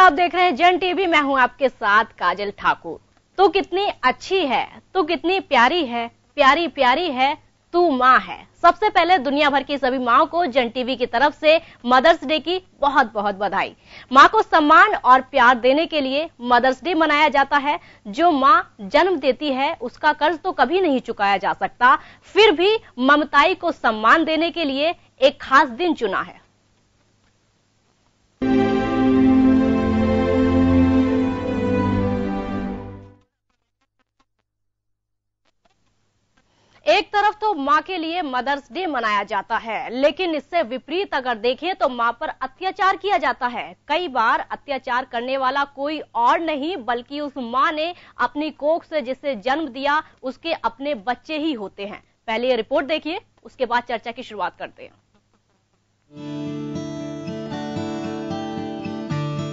आप देख रहे हैं जन टीवी। मैं हूं आपके साथ काजल ठाकुर। तू कितनी अच्छी है, तू कितनी प्यारी है, प्यारी प्यारी है, तू माँ है। सबसे पहले दुनिया भर की सभी माओ को जन टीवी की तरफ से मदर्स डे की बहुत बहुत बधाई। माँ को सम्मान और प्यार देने के लिए मदर्स डे मनाया जाता है। जो माँ जन्म देती है उसका कर्ज तो कभी नहीं चुकाया जा सकता, फिर भी ममताई को सम्मान देने के लिए एक खास दिन चुना है। एक तरफ तो माँ के लिए मदर्स डे मनाया जाता है, लेकिन इससे विपरीत अगर देखें तो माँ पर अत्याचार किया जाता है। कई बार अत्याचार करने वाला कोई और नहीं बल्कि उस माँ ने अपनी कोख से जिसे जन्म दिया उसके अपने बच्चे ही होते हैं। पहले ये रिपोर्ट देखिए, उसके बाद चर्चा की शुरुआत करते हैं।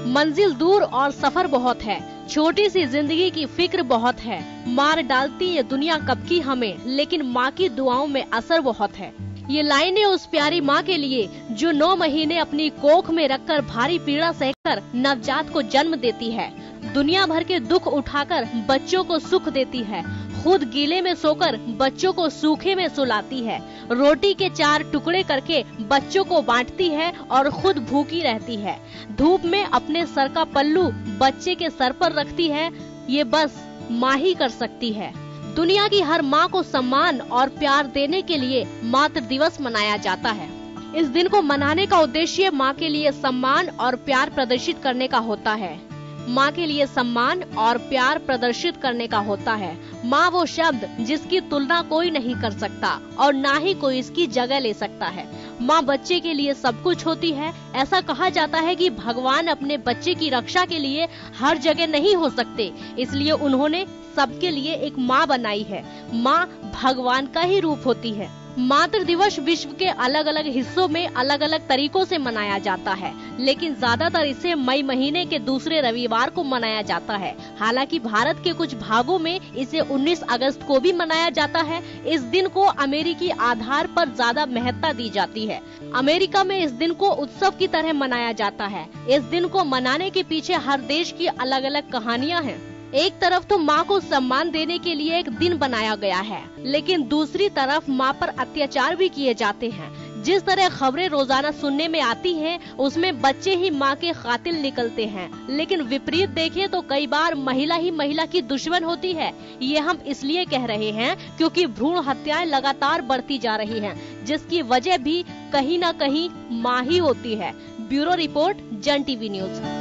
मंजिल दूर और सफर बहुत है, छोटी सी जिंदगी की फिक्र बहुत है। मार डालती ये दुनिया कब की हमें, लेकिन माँ की दुआओं में असर बहुत है। ये लाइनें उस प्यारी माँ के लिए जो 9 महीने अपनी कोख में रखकर भारी पीड़ा सहकर नवजात को जन्म देती है। दुनिया भर के दुख उठाकर बच्चों को सुख देती है। खुद गीले में सोकर बच्चों को सूखे में सुलाती है। रोटी के 4 टुकड़े करके बच्चों को बांटती है और खुद भूखी रहती है। धूप में अपने सर का पल्लू बच्चे के सर पर रखती है। ये बस माँ ही कर सकती है। दुनिया की हर माँ को सम्मान और प्यार देने के लिए मातृ दिवस मनाया जाता है। इस दिन को मनाने का उद्देश्य माँ के लिए सम्मान और प्यार प्रदर्शित करने का होता है। माँ के लिए सम्मान और प्यार प्रदर्शित करने का होता है। माँ वो शब्द जिसकी तुलना कोई नहीं कर सकता और ना ही कोई इसकी जगह ले सकता है। माँ बच्चे के लिए सब कुछ होती है। ऐसा कहा जाता है कि भगवान अपने बच्चे की रक्षा के लिए हर जगह नहीं हो सकते, इसलिए उन्होंने सबके लिए एक माँ बनाई है। माँ भगवान का ही रूप होती है। मातृ दिवस विश्व के अलग अलग हिस्सों में अलग अलग तरीकों से मनाया जाता है, लेकिन ज्यादातर इसे मई महीने के दूसरे रविवार को मनाया जाता है। हालांकि भारत के कुछ भागों में इसे 19 अगस्त को भी मनाया जाता है। इस दिन को अमेरिकी आधार पर ज्यादा महत्ता दी जाती है। अमेरिका में इस दिन को उत्सव की तरह मनाया जाता है। इस दिन को मनाने के पीछे हर देश की अलग अलग कहानियाँ हैं। एक तरफ तो माँ को सम्मान देने के लिए एक दिन बनाया गया है, लेकिन दूसरी तरफ माँ पर अत्याचार भी किए जाते हैं। जिस तरह खबरें रोजाना सुनने में आती हैं, उसमें बच्चे ही माँ के कातिल निकलते हैं। लेकिन विपरीत देखें तो कई बार महिला ही महिला की दुश्मन होती है। ये हम इसलिए कह रहे हैं क्योंकि भ्रूण हत्याएं लगातार बढ़ती जा रही हैं, जिसकी वजह भी कहीं न कहीं माँ ही होती है। ब्यूरो रिपोर्ट, जन टीवी न्यूज।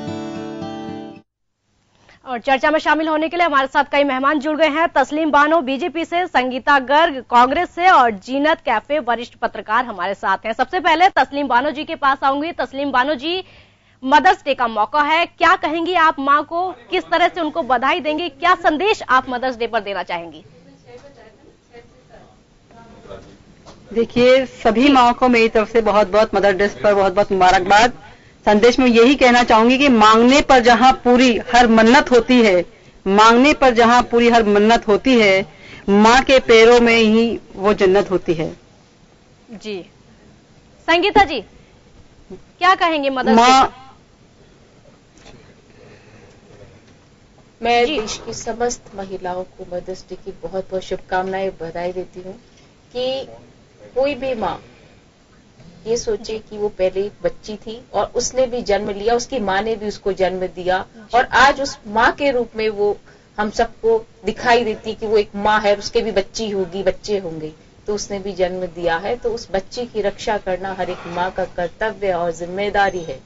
और चर्चा में शामिल होने के लिए हमारे साथ कई मेहमान जुड़ गए हैं। तस्लीम बानो बीजेपी से, संगीता गर्ग कांग्रेस से और जीनत कैफे वरिष्ठ पत्रकार हमारे साथ हैं। सबसे पहले तस्लीम बानो जी के पास आऊंगी। तस्लीम बानो जी, मदर्स डे का मौका है, क्या कहेंगी आप माँ को, किस तरह से उनको बधाई देंगे, क्या संदेश आप मदर्स डे पर देना चाहेंगी? देखिए, सभी माँ को मेरी तरफ से बहुत बहुत मदर्स डे पर बहुत बहुत मुबारकबाद। संदेश में यही कहना चाहूंगी कि मांगने पर जहां पूरी हर मन्नत होती है, मांगने पर जहां पूरी हर मन्नत होती है, माँ के पैरों में ही वो जन्नत होती है। जी, संगीता जी क्या कहेंगे मदर्स डे? मैं देश की समस्त महिलाओं को मदर्स डे की बहुत बहुत शुभकामनाएं, बधाई देती हूँ कि कोई भी माँ ये सोचे कि वो पहले एक बच्ची थी और उसने भी जन्म लिया, उसकी माँ ने भी उसको जन्म दिया और आज उस माँ के रूप में वो हम सबको दिखाई देती कि वो एक माँ है, उसके भी बच्ची होगी, बच्चे होंगे, तो उसने भी जन्म दिया है। तो उस बच्चे की रक्षा करना हर एक माँ का कर्तव्य और जिम्मेदारी है,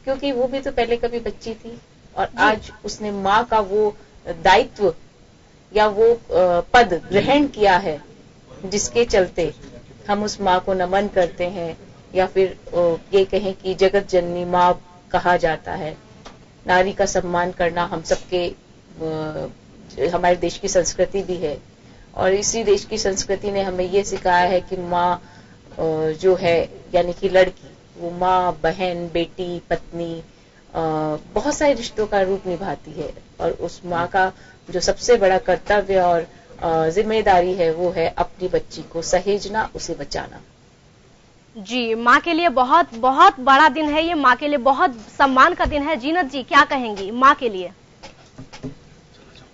क्योंकि वो भी तो पहले कभी बच्ची थी और आज उसने माँ का वो दायित्व या वो पद ग्रहण किया है, जिसके चलते हम उस माँ को नमन करते हैं, या फिर ये कहें कि जगत जननी माँ कहा जाता है। नारी का सम्मान करना हम सबके, हमारे देश की संस्कृति भी है और इसी देश की संस्कृति ने हमें ये सिखाया है कि माँ जो है यानी कि लड़की, वो माँ, बहन, बेटी, पत्नी, बहुत सारे रिश्तों का रूप निभाती है और उस माँ का जो सबसे बड़ा कर्तव्य और जिम्मेदारी है वो है अपनी बच्ची को सहेजना, उसे बचाना। जी, माँ के लिए बहुत बहुत बड़ा दिन है ये, माँ के लिए बहुत सम्मान का दिन है। जीनत जी क्या कहेंगी माँ के लिए?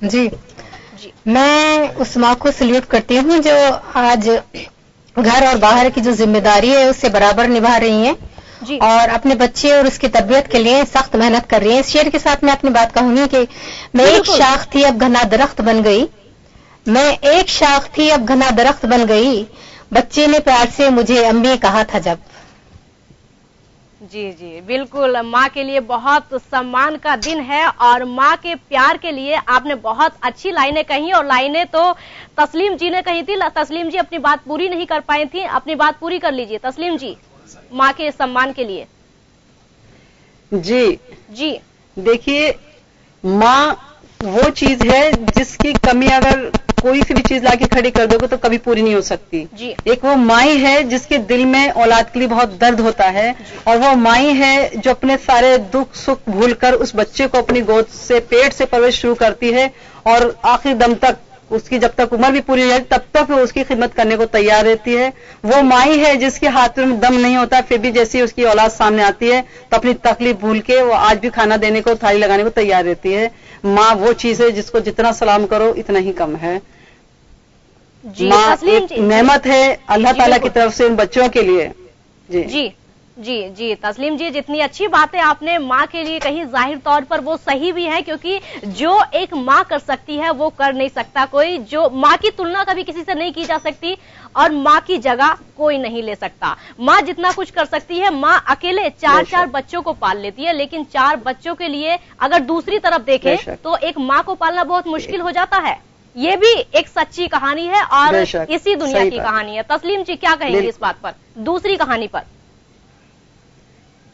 जी, जी, मैं उस माँ को सल्यूट करती हूँ जो आज घर और बाहर की जो जिम्मेदारी है उससे बराबर निभा रही हैं जी, और अपने बच्चे और उसकी तरबियत के लिए सख्त मेहनत कर रही हैं। इस शेर के साथ मैं अपनी बात कहूंगी कि मैं एक बिल्कुल। शाख थी अब घना दरख्त बन गई, मैं एक शाख थी अब घना दरख्त बन गई, बच्चे ने प्यार से मुझे अम्मी कहा था जब। जी जी, बिल्कुल माँ के लिए बहुत सम्मान का दिन है और माँ के प्यार के लिए आपने बहुत अच्छी लाइनें कही और लाइनें तो तस्लीम जी ने कही थी। तस्लीम जी अपनी बात पूरी नहीं कर पाई थी, अपनी बात पूरी कर लीजिए तस्लीम जी, माँ के सम्मान के लिए। जी जी, देखिए, माँ वो चीज है जिसकी कमी अगर कोई सी भी चीज लाके खड़ी कर दोगे तो कभी पूरी नहीं हो सकती। जी, एक वो माई है जिसके दिल में औलाद के लिए बहुत दर्द होता है और वो माई है जो अपने सारे दुख सुख भूलकर उस बच्चे को अपनी गोद से पेट से परवरिश शुरू करती है और आखिरी दम तक उसकी जब तक उम्र भी पूरी हो जाती तब तक वो उसकी खिदमत करने को तैयार रहती है। वो माई है जिसके हाथ में दम नहीं होता फिर भी जैसी उसकी औलाद सामने आती है तो अपनी तकलीफ भूल के वो आज भी खाना देने को थाली लगाने को तैयार रहती है। माँ वो चीज है जिसको जितना सलाम करो इतना ही कम है। जी, माँ तस्लीम एक जी, नेमत है अल्लाह जी, ताला की बिल्कुल। तरफ से उन बच्चों के लिए। जी जी जी जी, तस्लीम जी जितनी अच्छी बातें आपने माँ के लिए कही जाहिर तौर पर वो सही भी है, क्योंकि जो एक माँ कर सकती है वो कर नहीं सकता कोई। जो माँ की तुलना कभी किसी से नहीं की जा सकती और माँ की जगह कोई नहीं ले सकता। माँ जितना कुछ कर सकती है, माँ अकेले चार बच्चों को पाल लेती है, लेकिन 4 बच्चों के लिए अगर दूसरी तरफ देखें तो एक माँ को पालना बहुत मुश्किल हो जाता है। ये भी एक सच्ची कहानी है और इसी दुनिया की कहानी है। तस्लीम जी क्या कहेंगे इस बात पर, दूसरी कहानी पर?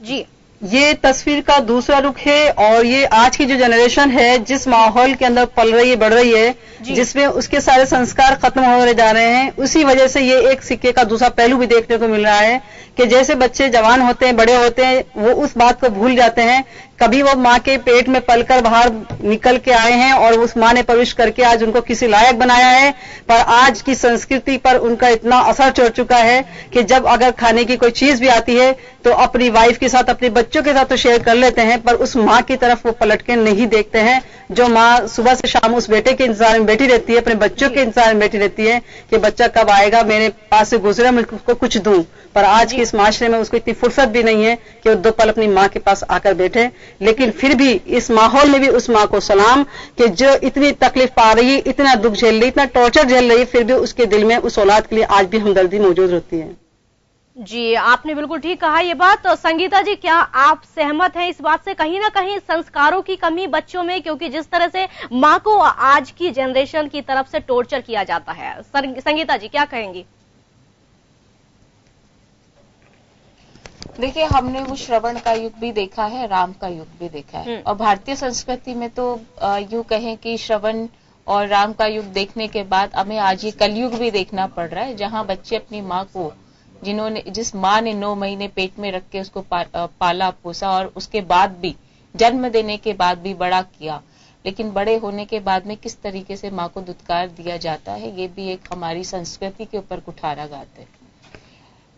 जी, ये तस्वीर का दूसरा रुख है और ये आज की जो जनरेशन है जिस माहौल के अंदर पल रही है बढ़ रही है जिसमें उसके सारे संस्कार खत्म हो जा रहे हैं, उसी वजह से ये एक सिक्के का दूसरा पहलू भी देखने को मिल रहा है कि जैसे बच्चे जवान होते हैं बड़े होते हैं वो उस बात को भूल जाते हैं। कभी वो माँ के पेट में पलकर बाहर निकल के आए हैं और उस माँ ने परवरिश करके आज उनको किसी लायक बनाया है, पर आज की संस्कृति पर उनका इतना असर चढ़ चुका है कि जब अगर खाने की कोई चीज भी आती है तो अपनी वाइफ के साथ अपने बच्चों के साथ तो शेयर कर लेते हैं पर उस माँ की तरफ वो पलट के नहीं देखते हैं। जो माँ सुबह से शाम उस बेटे के इंतजार में बैठी रहती है, अपने बच्चों के इंतजार में बैठी रहती है कि बच्चा कब आएगा, मेरे पास से गुजरे, मैं उसको कुछ दूं, पर आज के इस माशरे में उसको इतनी फुर्सत भी नहीं है कि वो 2 पल अपनी माँ के पास आकर बैठे। लेकिन फिर भी इस माहौल में भी उस माँ को सलाम कि जो इतनी तकलीफ पा रही है, इतना दुख झेल रही, इतना टॉर्चर झेल रही है, फिर भी उसके दिल में उस औलाद के लिए आज भी हमदर्दी मौजूद होती है। जी, आपने बिल्कुल ठीक कहा ये बात। तो संगीता जी क्या आप सहमत हैं इस बात से? कहीं ना कहीं संस्कारों की कमी बच्चों में, क्योंकि जिस तरह से माँ को आज की जनरेशन की तरफ से टॉर्चर किया जाता है। संगीता जी क्या कहेंगी? देखिए, हमने वो श्रवण का युग भी देखा है, राम का युग भी देखा है और भारतीय संस्कृति में तो यूं कहें कि श्रवण और राम का युग देखने के बाद हमें आज ये कलयुग भी देखना पड़ रहा है, जहां बच्चे अपनी माँ को जिस माँ ने 9 महीने पेट में रख के उसको पाला पोसा और उसके बाद भी जन्म देने के बाद भी बड़ा किया, लेकिन बड़े होने के बाद में किस तरीके से माँ को दुत्कार दिया जाता है, ये भी एक हमारी संस्कृति के ऊपर कुठाराघात है।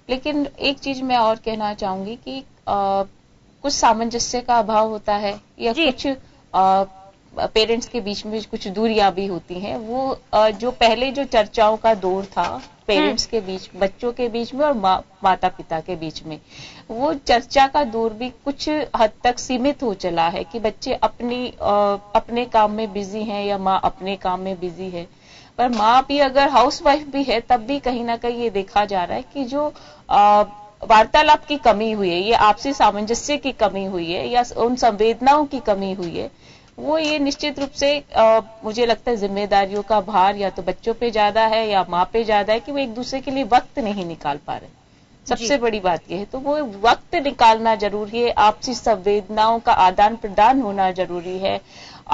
लेकिन एक चीज मैं और कहना चाहूंगी कि कुछ सामंजस्य का अभाव होता है या कुछ पेरेंट्स के बीच में कुछ दूरियां भी होती हैं। वो जो पहले जो चर्चाओं का दौर था पेरेंट्स के बीच, बच्चों के बीच में और माता पिता के बीच में, वो चर्चा का दौर भी कुछ हद तक सीमित हो चला है कि बच्चे अपने काम में बिजी हैं या माँ अपने काम में बिजी है। पर माँ भी अगर हाउसवाइफ भी है तब भी कहीं ना कहीं ये देखा जा रहा है कि जो वार्तालाप की कमी हुई है, ये आपसी सामंजस्य की कमी हुई है या उन संवेदनाओं की कमी हुई है, वो ये निश्चित रूप से मुझे लगता है जिम्मेदारियों का भार या तो बच्चों पे ज्यादा है या माँ पे ज्यादा है कि वो एक दूसरे के लिए वक्त नहीं निकाल पा रहे। सबसे बड़ी बात यह है, तो वो वक्त निकालना जरूरी है, आपसी संवेदनाओं का आदान प्रदान होना जरूरी है।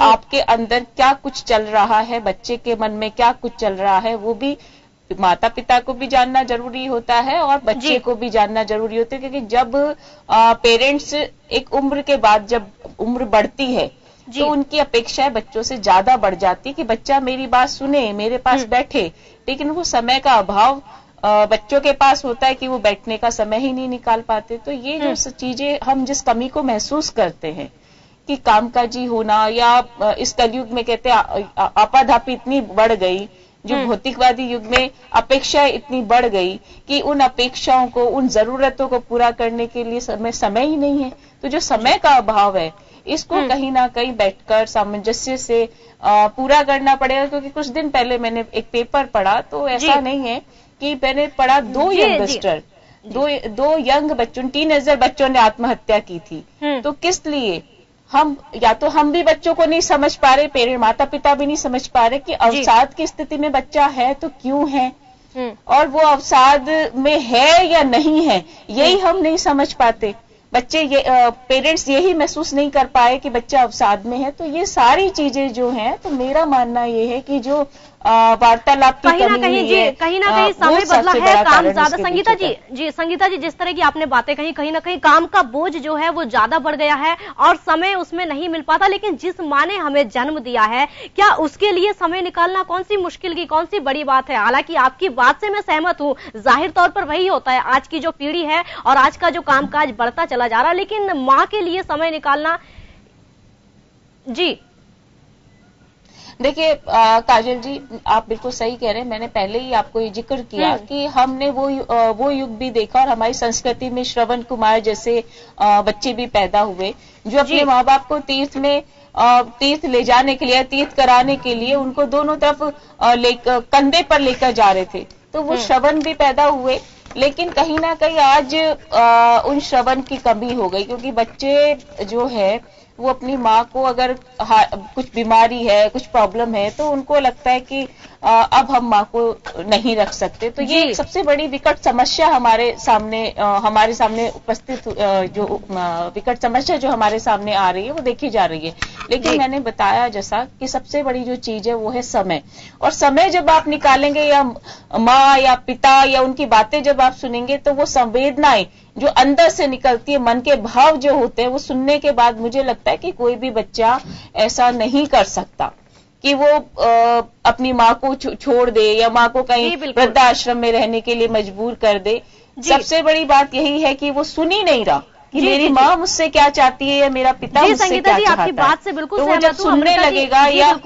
आपके अंदर क्या कुछ चल रहा है, बच्चे के मन में क्या कुछ चल रहा है, वो भी माता पिता को भी जानना जरूरी होता है और बच्चे को भी जानना जरूरी होता है, क्योंकि जब पेरेंट्स एक उम्र के बाद जब उम्र बढ़ती है तो उनकी अपेक्षाएं बच्चों से ज्यादा बढ़ जाती है कि बच्चा मेरी बात सुने, मेरे पास बैठे, लेकिन वो समय का अभाव बच्चों के पास होता है कि वो बैठने का समय ही नहीं निकाल पाते। तो ये जो चीजें हम जिस कमी को महसूस करते हैं कि कामकाजी होना, या इस कलयुग में कहते हैं आपाधापी इतनी बढ़ गई, जो भौतिकवादी युग में अपेक्षाएं इतनी बढ़ गई कि उन अपेक्षाओं को, उन जरूरतों को पूरा करने के लिए समय ही नहीं है। तो जो समय का अभाव है, इसको कहीं ना कहीं बैठकर सामंजस्य से पूरा करना पड़ेगा। क्योंकि कुछ दिन पहले मैंने एक पेपर पढ़ा, तो ऐसा नहीं है कि मैंने पढ़ा दो यंगस्टर, दो यंग बच्चों, टीनेजर बच्चों ने आत्महत्या की थी। तो किस लिए? हम या तो हम भी बच्चों को नहीं समझ पा रहे, पेरेंट माता पिता भी नहीं समझ पा रहे कि अवसाद की स्थिति में बच्चा है तो क्यों है, और वो अवसाद में है या नहीं है, यही हम नहीं समझ पाते। बच्चे पेरेंट्स यही महसूस नहीं कर पाए कि बच्चा अवसाद में है। तो ये सारी चीजें जो हैं, तो मेरा मानना ये है कि जो वार्तालाप की कहीं ना कहीं समय बदला है, काम ज्यादा। संगीता जी जिस तरह की आपने बातें कहीं ना कहीं काम का बोझ जो है वो ज्यादा बढ़ गया है और समय उसमें नहीं मिल पाता। लेकिन जिस माँ ने हमें जन्म दिया है, क्या उसके लिए समय निकालना कौन सी मुश्किल की, कौन सी बड़ी बात है? हालांकि आपकी बात से मैं सहमत हूँ, जाहिर तौर पर वही होता है, आज की जो पीढ़ी है और आज का जो कामकाज बढ़ता चला जा रहा, लेकिन माँ के लिए समय निकालना। जी देखिए काजल जी, आप बिल्कुल सही कह रहे हैं। मैंने पहले ही आपको ये जिक्र किया कि हमने वो युग भी देखा, और हमारी संस्कृति में श्रवण कुमार जैसे बच्चे भी पैदा हुए जो अपने माँ बाप को तीर्थ ले जाने के लिए, तीर्थ कराने के लिए उनको दोनों तरफ कंधे पर लेकर जा रहे थे। तो वो श्रवण भी पैदा हुए, लेकिन कहीं ना कहीं आज उन श्रवण की कमी हो गई। क्योंकि बच्चे जो है वो अपनी माँ को, अगर कुछ बीमारी है, कुछ प्रॉब्लम है, तो उनको लगता है कि अब हम माँ को नहीं रख सकते। तो ये एक सबसे बड़ी विकट समस्या हमारे सामने उपस्थित, जो विकट समस्या जो हमारे सामने आ रही है, वो देखी जा रही है। लेकिन मैंने बताया जैसा कि सबसे बड़ी जो चीज है वो है समय। और समय जब आप निकालेंगे, या माँ या पिता या उनकी बातें जब आप सुनेंगे, तो वो संवेदनाएं जो अंदर से निकलती है, मन के भाव जो होते हैं, वो सुनने के बाद मुझे लगता है कि कोई भी बच्चा ऐसा नहीं कर सकता कि वो अपनी माँ को छोड़ दे, या माँ को कहीं वृद्धाश्रम में रहने के लिए मजबूर कर दे। सबसे बड़ी बात यही है कि वो सुन ही नहीं रहा कि मेरी माँ मुझसे क्या चाहती है, या मेरा पिता मुझसे क्या चाहता है। आपकी बात से बिल्कुल सहमत हूं। सुनने लगेगा या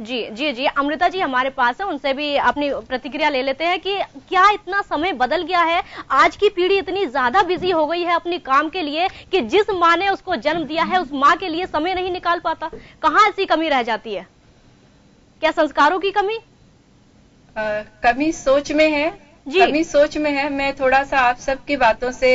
जी अमृता जी हमारे पास है, उनसे भी अपनी प्रतिक्रिया ले लेते हैं कि क्या इतना समय बदल गया है, आज की पीढ़ी इतनी ज्यादा बिजी हो गई है अपनी काम के लिए कि जिस माँ ने उसको जन्म दिया है उस माँ के लिए समय नहीं निकाल पाता। कहाँ ऐसी कमी रह जाती है? क्या संस्कारों की कमी? कमी सोच में है, कमी सोच में है। मैं थोड़ा सा आप सबकी बातों से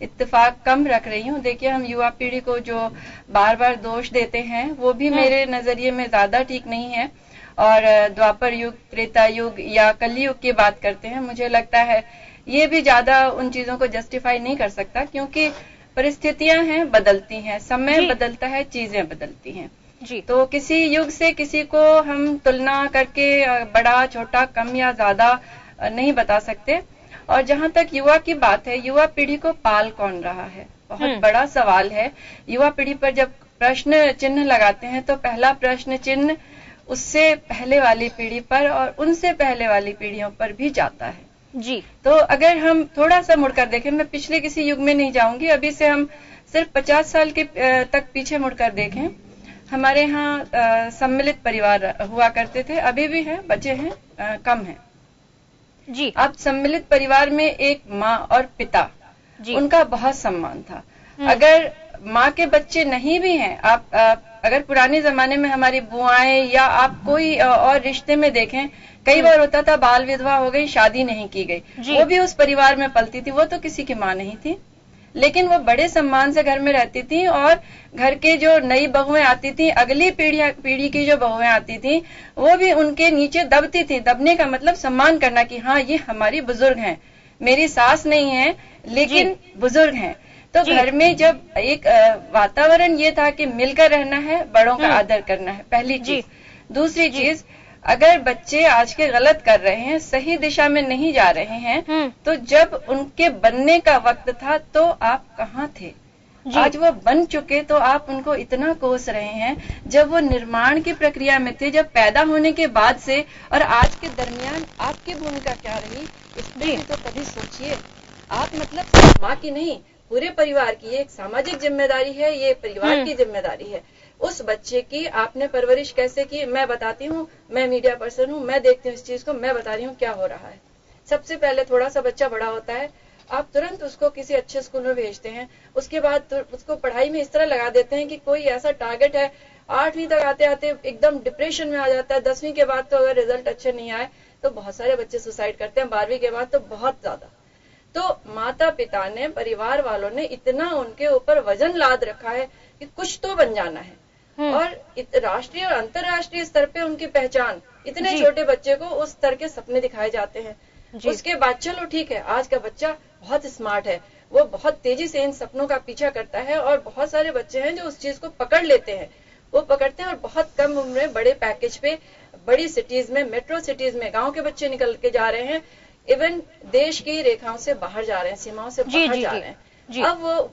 इत्तेफाक कम रख रही हूँ। देखिए, हम युवा पीढ़ी को जो बार बार दोष देते हैं वो भी मेरे नजरिए में ज्यादा ठीक नहीं है। और द्वापर युग, त्रेता युग या कलयुग की बात करते हैं, मुझे लगता है ये भी ज्यादा उन चीजों को जस्टिफाई नहीं कर सकता, क्योंकि परिस्थितियां हैं, बदलती हैं, समय बदलता है, चीजें बदलती हैं। तो किसी युग से किसी को हम तुलना करके बड़ा छोटा कम या ज्यादा नहीं बता सकते। और जहां तक युवा की बात है, युवा पीढ़ी को पाल कौन रहा है, बहुत बड़ा सवाल है। युवा पीढ़ी पर जब प्रश्न चिन्ह लगाते हैं तो पहला प्रश्न चिन्ह उससे पहले वाली पीढ़ी पर और उनसे पहले वाली पीढ़ियों पर भी जाता है। जी, तो अगर हम थोड़ा सा मुड़कर देखें, मैं पिछले किसी युग में नहीं जाऊंगी, अभी से हम सिर्फ 50 साल के तक पीछे मुड़कर देखें, हमारे यहाँ सम्मिलित परिवार हुआ करते थे, अभी भी हैं, बचे हैं, कम हैं। जी, अब सम्मिलित परिवार में एक माँ और पिता, उनका बहुत सम्मान था। अगर माँ के बच्चे नहीं भी हैं, आप अगर पुराने जमाने में हमारी बुआएं या आप कोई और रिश्ते में देखें, कई बार होता था बाल विधवा हो गई, शादी नहीं की गई, वो भी उस परिवार में पलती थी, वो तो किसी की माँ नहीं थी, लेकिन वो बड़े सम्मान से घर में रहती थी। और घर के जो नई बहुएं आती थी, अगली पीढ़ी की जो बहुएं आती थी, वो भी उनके नीचे दबती थी। दबने का मतलब सम्मान करना कि हाँ, ये हमारी बुजुर्ग हैं, मेरी सास नहीं है लेकिन बुजुर्ग हैं। तो घर में जब एक वातावरण ये था कि मिलकर रहना है, बड़ों का आदर करना है, पहली चीज। दूसरी चीज, अगर बच्चे आज के गलत कर रहे हैं, सही दिशा में नहीं जा रहे हैं, तो जब उनके बनने का वक्त था तो आप कहाँ थे? आज वो बन चुके तो आप उनको इतना कोस रहे हैं। जब वो निर्माण की प्रक्रिया में थे, जब पैदा होने के बाद से और आज के दरमियान आपकी भूमिका क्या रही, इसमें भी तो कभी सोचिए। आप मतलब सिर्फ माँ की नहीं, पूरे परिवार की, ये एक सामाजिक जिम्मेदारी है, ये परिवार की जिम्मेदारी है। उस बच्चे की आपने परवरिश कैसे की, मैं बताती हूँ। मैं मीडिया पर्सन हूँ, मैं देखती हूँ इस चीज को, मैं बता रही हूँ क्या हो रहा है। सबसे पहले थोड़ा सा बच्चा बड़ा होता है, आप तुरंत उसको किसी अच्छे स्कूल में भेजते हैं। उसके बाद उसको पढ़ाई में इस तरह लगा देते हैं कि कोई ऐसा टारगेट है, 8वीं तक आते आते एकदम डिप्रेशन में आ जाता है। 10वीं के बाद तो अगर रिजल्ट अच्छे नहीं आए तो बहुत सारे बच्चे सुसाइड करते हैं, 12वीं के बाद तो बहुत ज्यादा। तो माता पिता ने, परिवार वालों ने इतना उनके ऊपर वजन लाद रखा है कि कुछ तो बन जाना है। और राष्ट्रीय और अंतर्राष्ट्रीय स्तर पे उनकी पहचान, इतने छोटे बच्चे को उस स्तर के सपने दिखाए जाते हैं। उसके बाद चलो ठीक है, आज का बच्चा बहुत स्मार्ट है, वो बहुत तेजी से इन सपनों का पीछा करता है। और बहुत सारे बच्चे हैं जो उस चीज को पकड़ लेते हैं, वो पकड़ते हैं और बहुत कम उम्र में बड़े पैकेज पे बड़ी सिटीज में, मेट्रो सिटीज में गांव के बच्चे निकल के जा रहे हैं। इवन देश की रेखाओं से बाहर जा रहे हैं, सीमाओं से बाहर जा रहे हैं। अब वो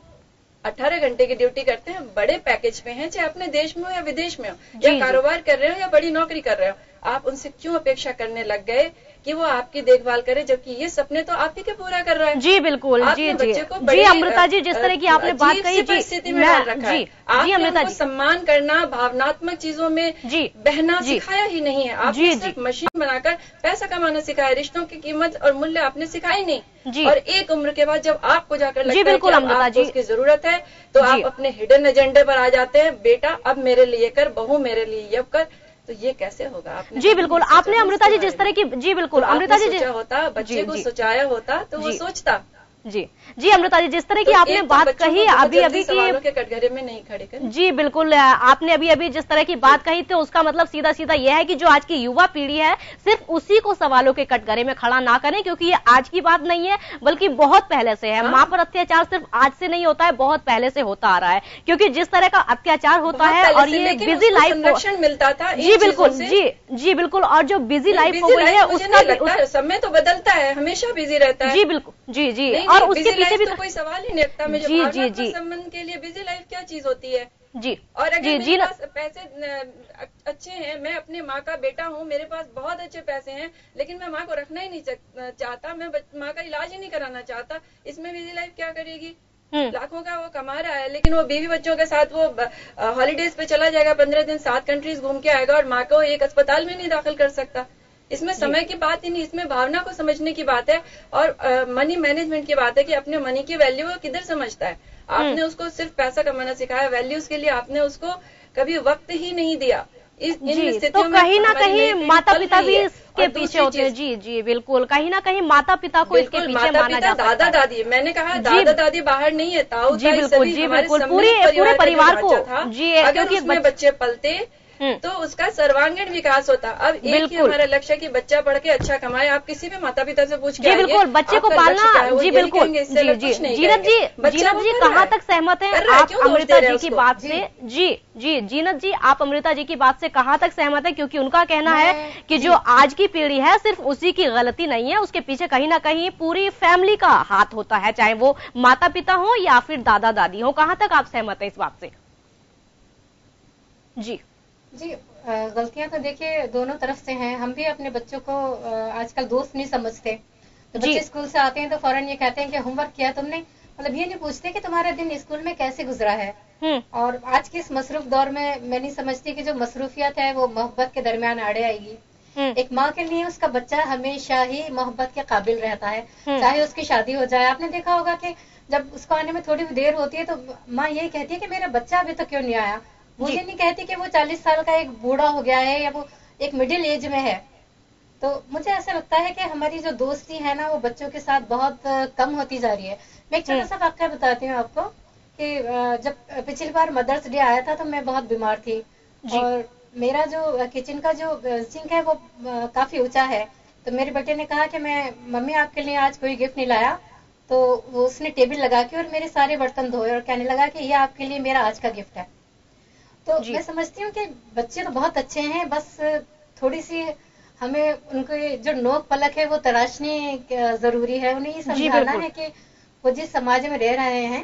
18 घंटे की ड्यूटी करते हैं, बड़े पैकेज पे हैं, चाहे अपने देश में हो या विदेश में हो, या कारोबार कर रहे हो या बड़ी नौकरी कर रहे हो। आप उनसे क्यों अपेक्षा करने लग गए कि वो आपकी देखभाल करे, जबकि ये सपने तो आप ही के पूरा कर रहा है। जी बिल्कुल, जी जी जी अमृता जी, जिस तरह की आपने बात कही, परिस्थिति में डाल रखा है। आपने उनको सम्मान करना, भावनात्मक चीजों में बहना सिखाया ही नहीं है। आपने सिर्फ मशीन बनाकर पैसा कमाना सिखाया, रिश्तों की कीमत और मूल्य आपने सिखाई नहीं। और एक उम्र के बाद जब आपको जाकर लगता है कि आपको उसकी जरूरत है, तो आप अपने हिडन एजेंडे पर आ जाते हैं। बेटा अब मेरे लिए कर, बहू मेरे लिए ये कर, तो ये कैसे होगा? आपने जी बिल्कुल, आपने अमृता जी जिस तरह की, जी बिल्कुल अमृता जी, सोचा होता, बच्चे को सोचाया होता तो वो सोचता। जी जी अमृता जी, जिस तरह की आपने बात कही अभी अभी के कटघरे में नहीं खड़े कर। जी बिल्कुल, आपने अभी अभी जिस तरह की बात कही, तो उसका मतलब सीधा सीधा यह है कि जो आज की युवा पीढ़ी है, सिर्फ उसी को सवालों के कटघरे में खड़ा ना करें, क्योंकि ये आज की बात नहीं है, बल्कि बहुत पहले से है। माँ पर अत्याचार सिर्फ आज से नहीं होता है, बहुत पहले से होता आ रहा है। क्योंकि जिस तरह का अत्याचार होता है और ये बिजी लाइफ संरक्षण मिलता था। जी बिल्कुल, जी बिल्कुल, और जो बिजी लाइफ हो गई है उसका समय तो बदलता है, हमेशा बिजी रहता है। जी बिल्कुल, जी जी, और उसके पीछे भी तो कोई सवाल ही नहीं रखता। मुझे भावनात्मक संबंध के लिए बिजी लाइफ क्या चीज होती है? जी, और अगर मेरे पास पैसे अच्छे हैं, मैं अपनी माँ का बेटा हूँ, मेरे पास बहुत अच्छे पैसे हैं, लेकिन मैं माँ को रखना ही नहीं चाहता, मैं माँ का इलाज ही नहीं कराना चाहता, इसमें बिजी लाइफ क्या करेगी? लाखों का वो कमा रहा है, लेकिन वो बीवी बच्चों के साथ वो हॉलीडेज पे चला जाएगा, 15 दिन 7 कंट्रीज घूम के आएगा, और माँ को एक अस्पताल में नहीं दाखिल कर सकता। इसमें समय की बात ही नहीं, इसमें भावना को समझने की बात है, और मनी मैनेजमेंट की बात है कि अपने मनी की वैल्यू वो किधर समझता है। आपने उसको सिर्फ पैसा कमाना सिखाया, वैल्यूज के लिए आपने उसको कभी वक्त ही नहीं दिया। तो कहीं ना कहीं माता पिता भी इसके पीछे होते हैं। जी जी बिल्कुल, कहीं ना कहीं माता पिता को इसके पीछे माना जाता है। दादा दादी, मैंने कहा दादा दादी बाहर नहीं है, ताऊ जी बिल्कुल, जी बिल्कुल, पूरे परिवार को जी, अगर उसमें बच्चे पलते तो उसका सर्वांगीण विकास होता। अब एक ही हमारा लक्ष्य है कि बच्चा पढ़ के अच्छा कमाए। आप किसी भी माता पिता से पूछ के जी बिल्कुल, बच्चे को पालना, जी बिल्कुल, जी जी, जीनत जी कहाँ तक सहमत हैं आप अमृता जी की बात से? जी जी जीनत जी, आप अमृता जी की बात से कहाँ तक सहमत है? क्योंकि उनका कहना है कि जो आज की पीढ़ी है, सिर्फ उसी की गलती नहीं है, उसके पीछे कहीं ना कहीं पूरी फैमिली का हाथ होता है, चाहे वो माता पिता हो या फिर दादा दादी हो। कहाँ तक आप सहमत है इस बात से? जी जी, गलतियां तो देखिए दोनों तरफ से हैं। हम भी अपने बच्चों को आजकल दोस्त नहीं समझते। तो बच्चे स्कूल से आते हैं तो फौरन ये कहते हैं कि होमवर्क किया तुमने, मतलब ये नहीं पूछते कि तुम्हारा दिन स्कूल में कैसे गुजरा है। और आज के इस मसरूफ दौर में मैं नहीं समझती कि जो मसरूफियत है वो मोहब्बत के दरमियान आड़े आएगी। एक माँ के लिए उसका बच्चा हमेशा ही मोहब्बत के काबिल रहता है, चाहे उसकी शादी हो जाए। आपने देखा होगा कि जब उसको आने में थोड़ी देर होती है तो माँ यही कहती है कि मेरा बच्चा अभी तक क्यों नहीं आया। वो ये नहीं कहती कि वो 40 साल का एक बूढ़ा हो गया है या वो एक मिडिल एज में है। तो मुझे ऐसा लगता है कि हमारी जो दोस्ती है ना, वो बच्चों के साथ बहुत कम होती जा रही है। मैं एक छोटा सा वाकया बताती हूँ आपको कि जब पिछली बार मदर्स डे आया था तो मैं बहुत बीमार थी, और मेरा जो किचन का जो सिंक है वो काफी ऊंचा है। तो मेरे बेटे ने कहा कि मैं मम्मी आपके लिए आज कोई गिफ्ट नहीं लाया। तो वो उसने टेबल लगा के और मेरे सारे बर्तन धोए और कहने लगा कि ये आपके लिए मेरा आज का गिफ्ट है। तो मैं समझती हूँ कि बच्चे तो बहुत अच्छे हैं, बस थोड़ी सी हमें उनके जो नोक पलक है वो तराशनी जरूरी है। उन्हें ये समझाना है कि वो जिस समाज में रह रहे हैं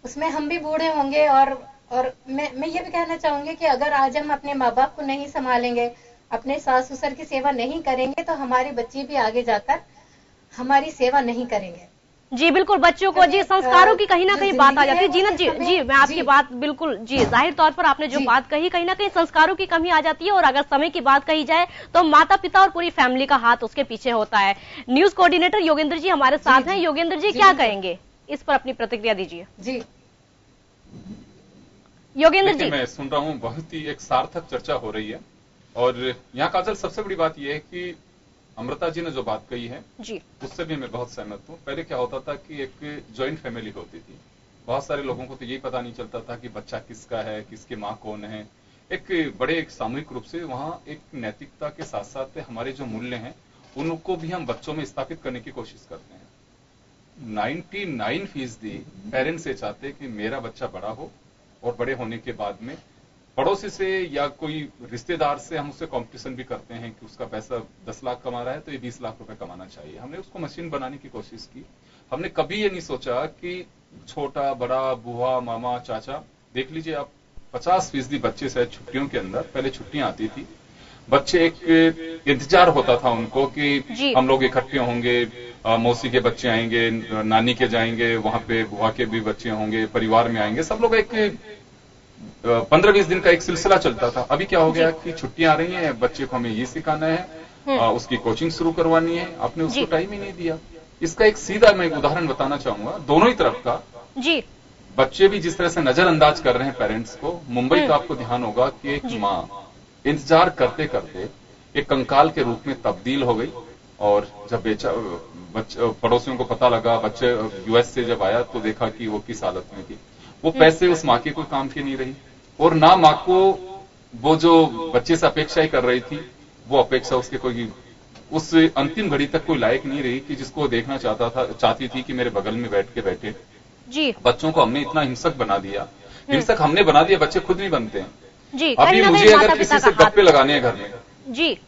उसमें हम भी बूढ़े होंगे। और मैं ये भी कहना चाहूंगी कि अगर आज हम अपने माँ बाप को नहीं संभालेंगे, अपने सास ससुर की सेवा नहीं करेंगे, तो हमारे बच्चे भी आगे जाकर हमारी सेवा नहीं करेंगे। जी बिल्कुल, बच्चों को जी संस्कारों की कहीं ना कहीं बात आ जाती है। जीनत जी, जी मैं आपकी बात बिल्कुल, जी जाहिर तौर पर आपने जो बात कही, कहीं ना कहीं संस्कारों की कमी आ जाती है। और अगर समय की बात कही जाए तो माता पिता और पूरी फैमिली का हाथ उसके पीछे होता है। न्यूज कोऑर्डिनेटर योगेंद्र जी हमारे साथ हैं। योगेंद्र जी क्या कहेंगे इस पर, अपनी प्रतिक्रिया दीजिए। जी योगेंद्र जी, मैं सुन रहा हूँ, बहुत ही एक सार्थक चर्चा हो रही है। और यहाँ काजल सबसे बड़ी बात यह है कि अमृता जी ने जो बात कही है जी उससे भी मैं बहुत सहमत हूँ। पहले क्या होता था कि एक जॉइंट फैमिली होती थी, बहुत सारे लोगों को तो यही पता नहीं चलता था कि बच्चा किसका है, किसकी माँ कौन है। एक बड़े एक सामूहिक रूप से वहाँ एक नैतिकता के साथ साथ हमारे जो मूल्य हैं उनको भी हम बच्चों में स्थापित करने की कोशिश करते हैं। 99% पेरेंट्स ये चाहते हैं कि मेरा बच्चा बड़ा हो और बड़े होने के बाद में पड़ोसी से या कोई रिश्तेदार से हम उससे कंपटीशन भी करते हैं कि उसका पैसा 10 लाख कमा रहा है तो ये 20 लाख रुपए कमाना चाहिए। हमने उसको मशीन बनाने की कोशिश की। हमने कभी ये नहीं सोचा कि छोटा बड़ा बुआ मामा चाचा, देख लीजिए आप 50% बच्चे शायद छुट्टियों के अंदर, पहले छुट्टियां आती थी, बच्चे एक इंतजार होता था उनको कि हम लोग इकट्ठे होंगे, मौसी के बच्चे आएंगे, नानी के जाएंगे, वहां पे बुआ के भी बच्चे होंगे, परिवार में आएंगे, सब लोग एक 15-20 दिन का एक सिलसिला चलता था। अभी क्या हो गया कि छुट्टियां आ रही हैं, बच्चे को हमें ये सिखाना है, उसकी कोचिंग शुरू करवानी है, आपने उसको टाइम ही नहीं दिया। इसका एक सीधा मैं एक उदाहरण बताना चाहूंगा, दोनों ही तरफ का। जी बच्चे भी जिस तरह से नजरअंदाज कर रहे हैं पेरेंट्स को। मुंबई का आपको ध्यान होगा कि एक माँ इंतजार करते करते एक कंकाल के रूप में तब्दील हो गई। और जब पड़ोसियों को पता लगा, बच्चे यूएस से जब आया तो देखा कि वो किस हालत में थी। वो पैसे उस माँ के कोई काम की नहीं रही, और ना माँ को वो जो बच्चे से अपेक्षा ही कर रही थी, वो अपेक्षा उसके कोई उस अंतिम घड़ी तक कोई लायक नहीं रही कि जिसको देखना चाहती थी कि मेरे बगल में बैठ के बैठे। जी बच्चों को हमने इतना हिंसक बना दिया, हिंसक हमने बना दिया, बच्चे खुद नहीं बनते हैं। जी अभी मुझे अगर किसी से गप्पे लगाने हैं घर में, जी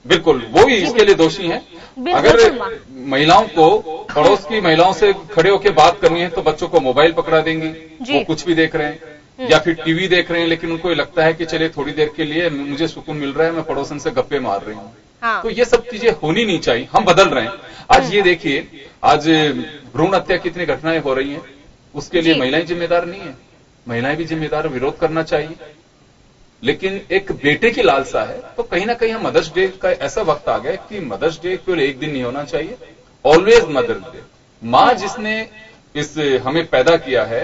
बिल्कुल वो ही इसके लिए दोषी है। अगर महिलाओं को पड़ोस की महिलाओं से खड़े होकर बात करनी है तो बच्चों को मोबाइल पकड़ा देंगी, वो कुछ भी देख रहे हैं या फिर टीवी देख रहे हैं, लेकिन उनको ये लगता है कि चलिए थोड़ी देर के लिए मुझे सुकून मिल रहा है, मैं पड़ोसन से गप्पे मार रही हूँ। हाँ। तो ये सब चीजें होनी नहीं चाहिए। हम बदल रहे हैं। आज ये देखिए, आज भ्रूण हत्या कितनी घटनाएं हो रही हैं, उसके लिए महिलाएं जिम्मेदार नहीं है, महिलाएं भी जिम्मेदार, विरोध करना चाहिए। लेकिन एक बेटे की लालसा है तो कहीं ना कहीं हम मदर्स डे का ऐसा वक्त आ गया कि मदर्स डे केवल एक दिन नहीं होना चाहिए, ऑलवेज मदर्स डे। माँ जिसने इस हमें पैदा किया है,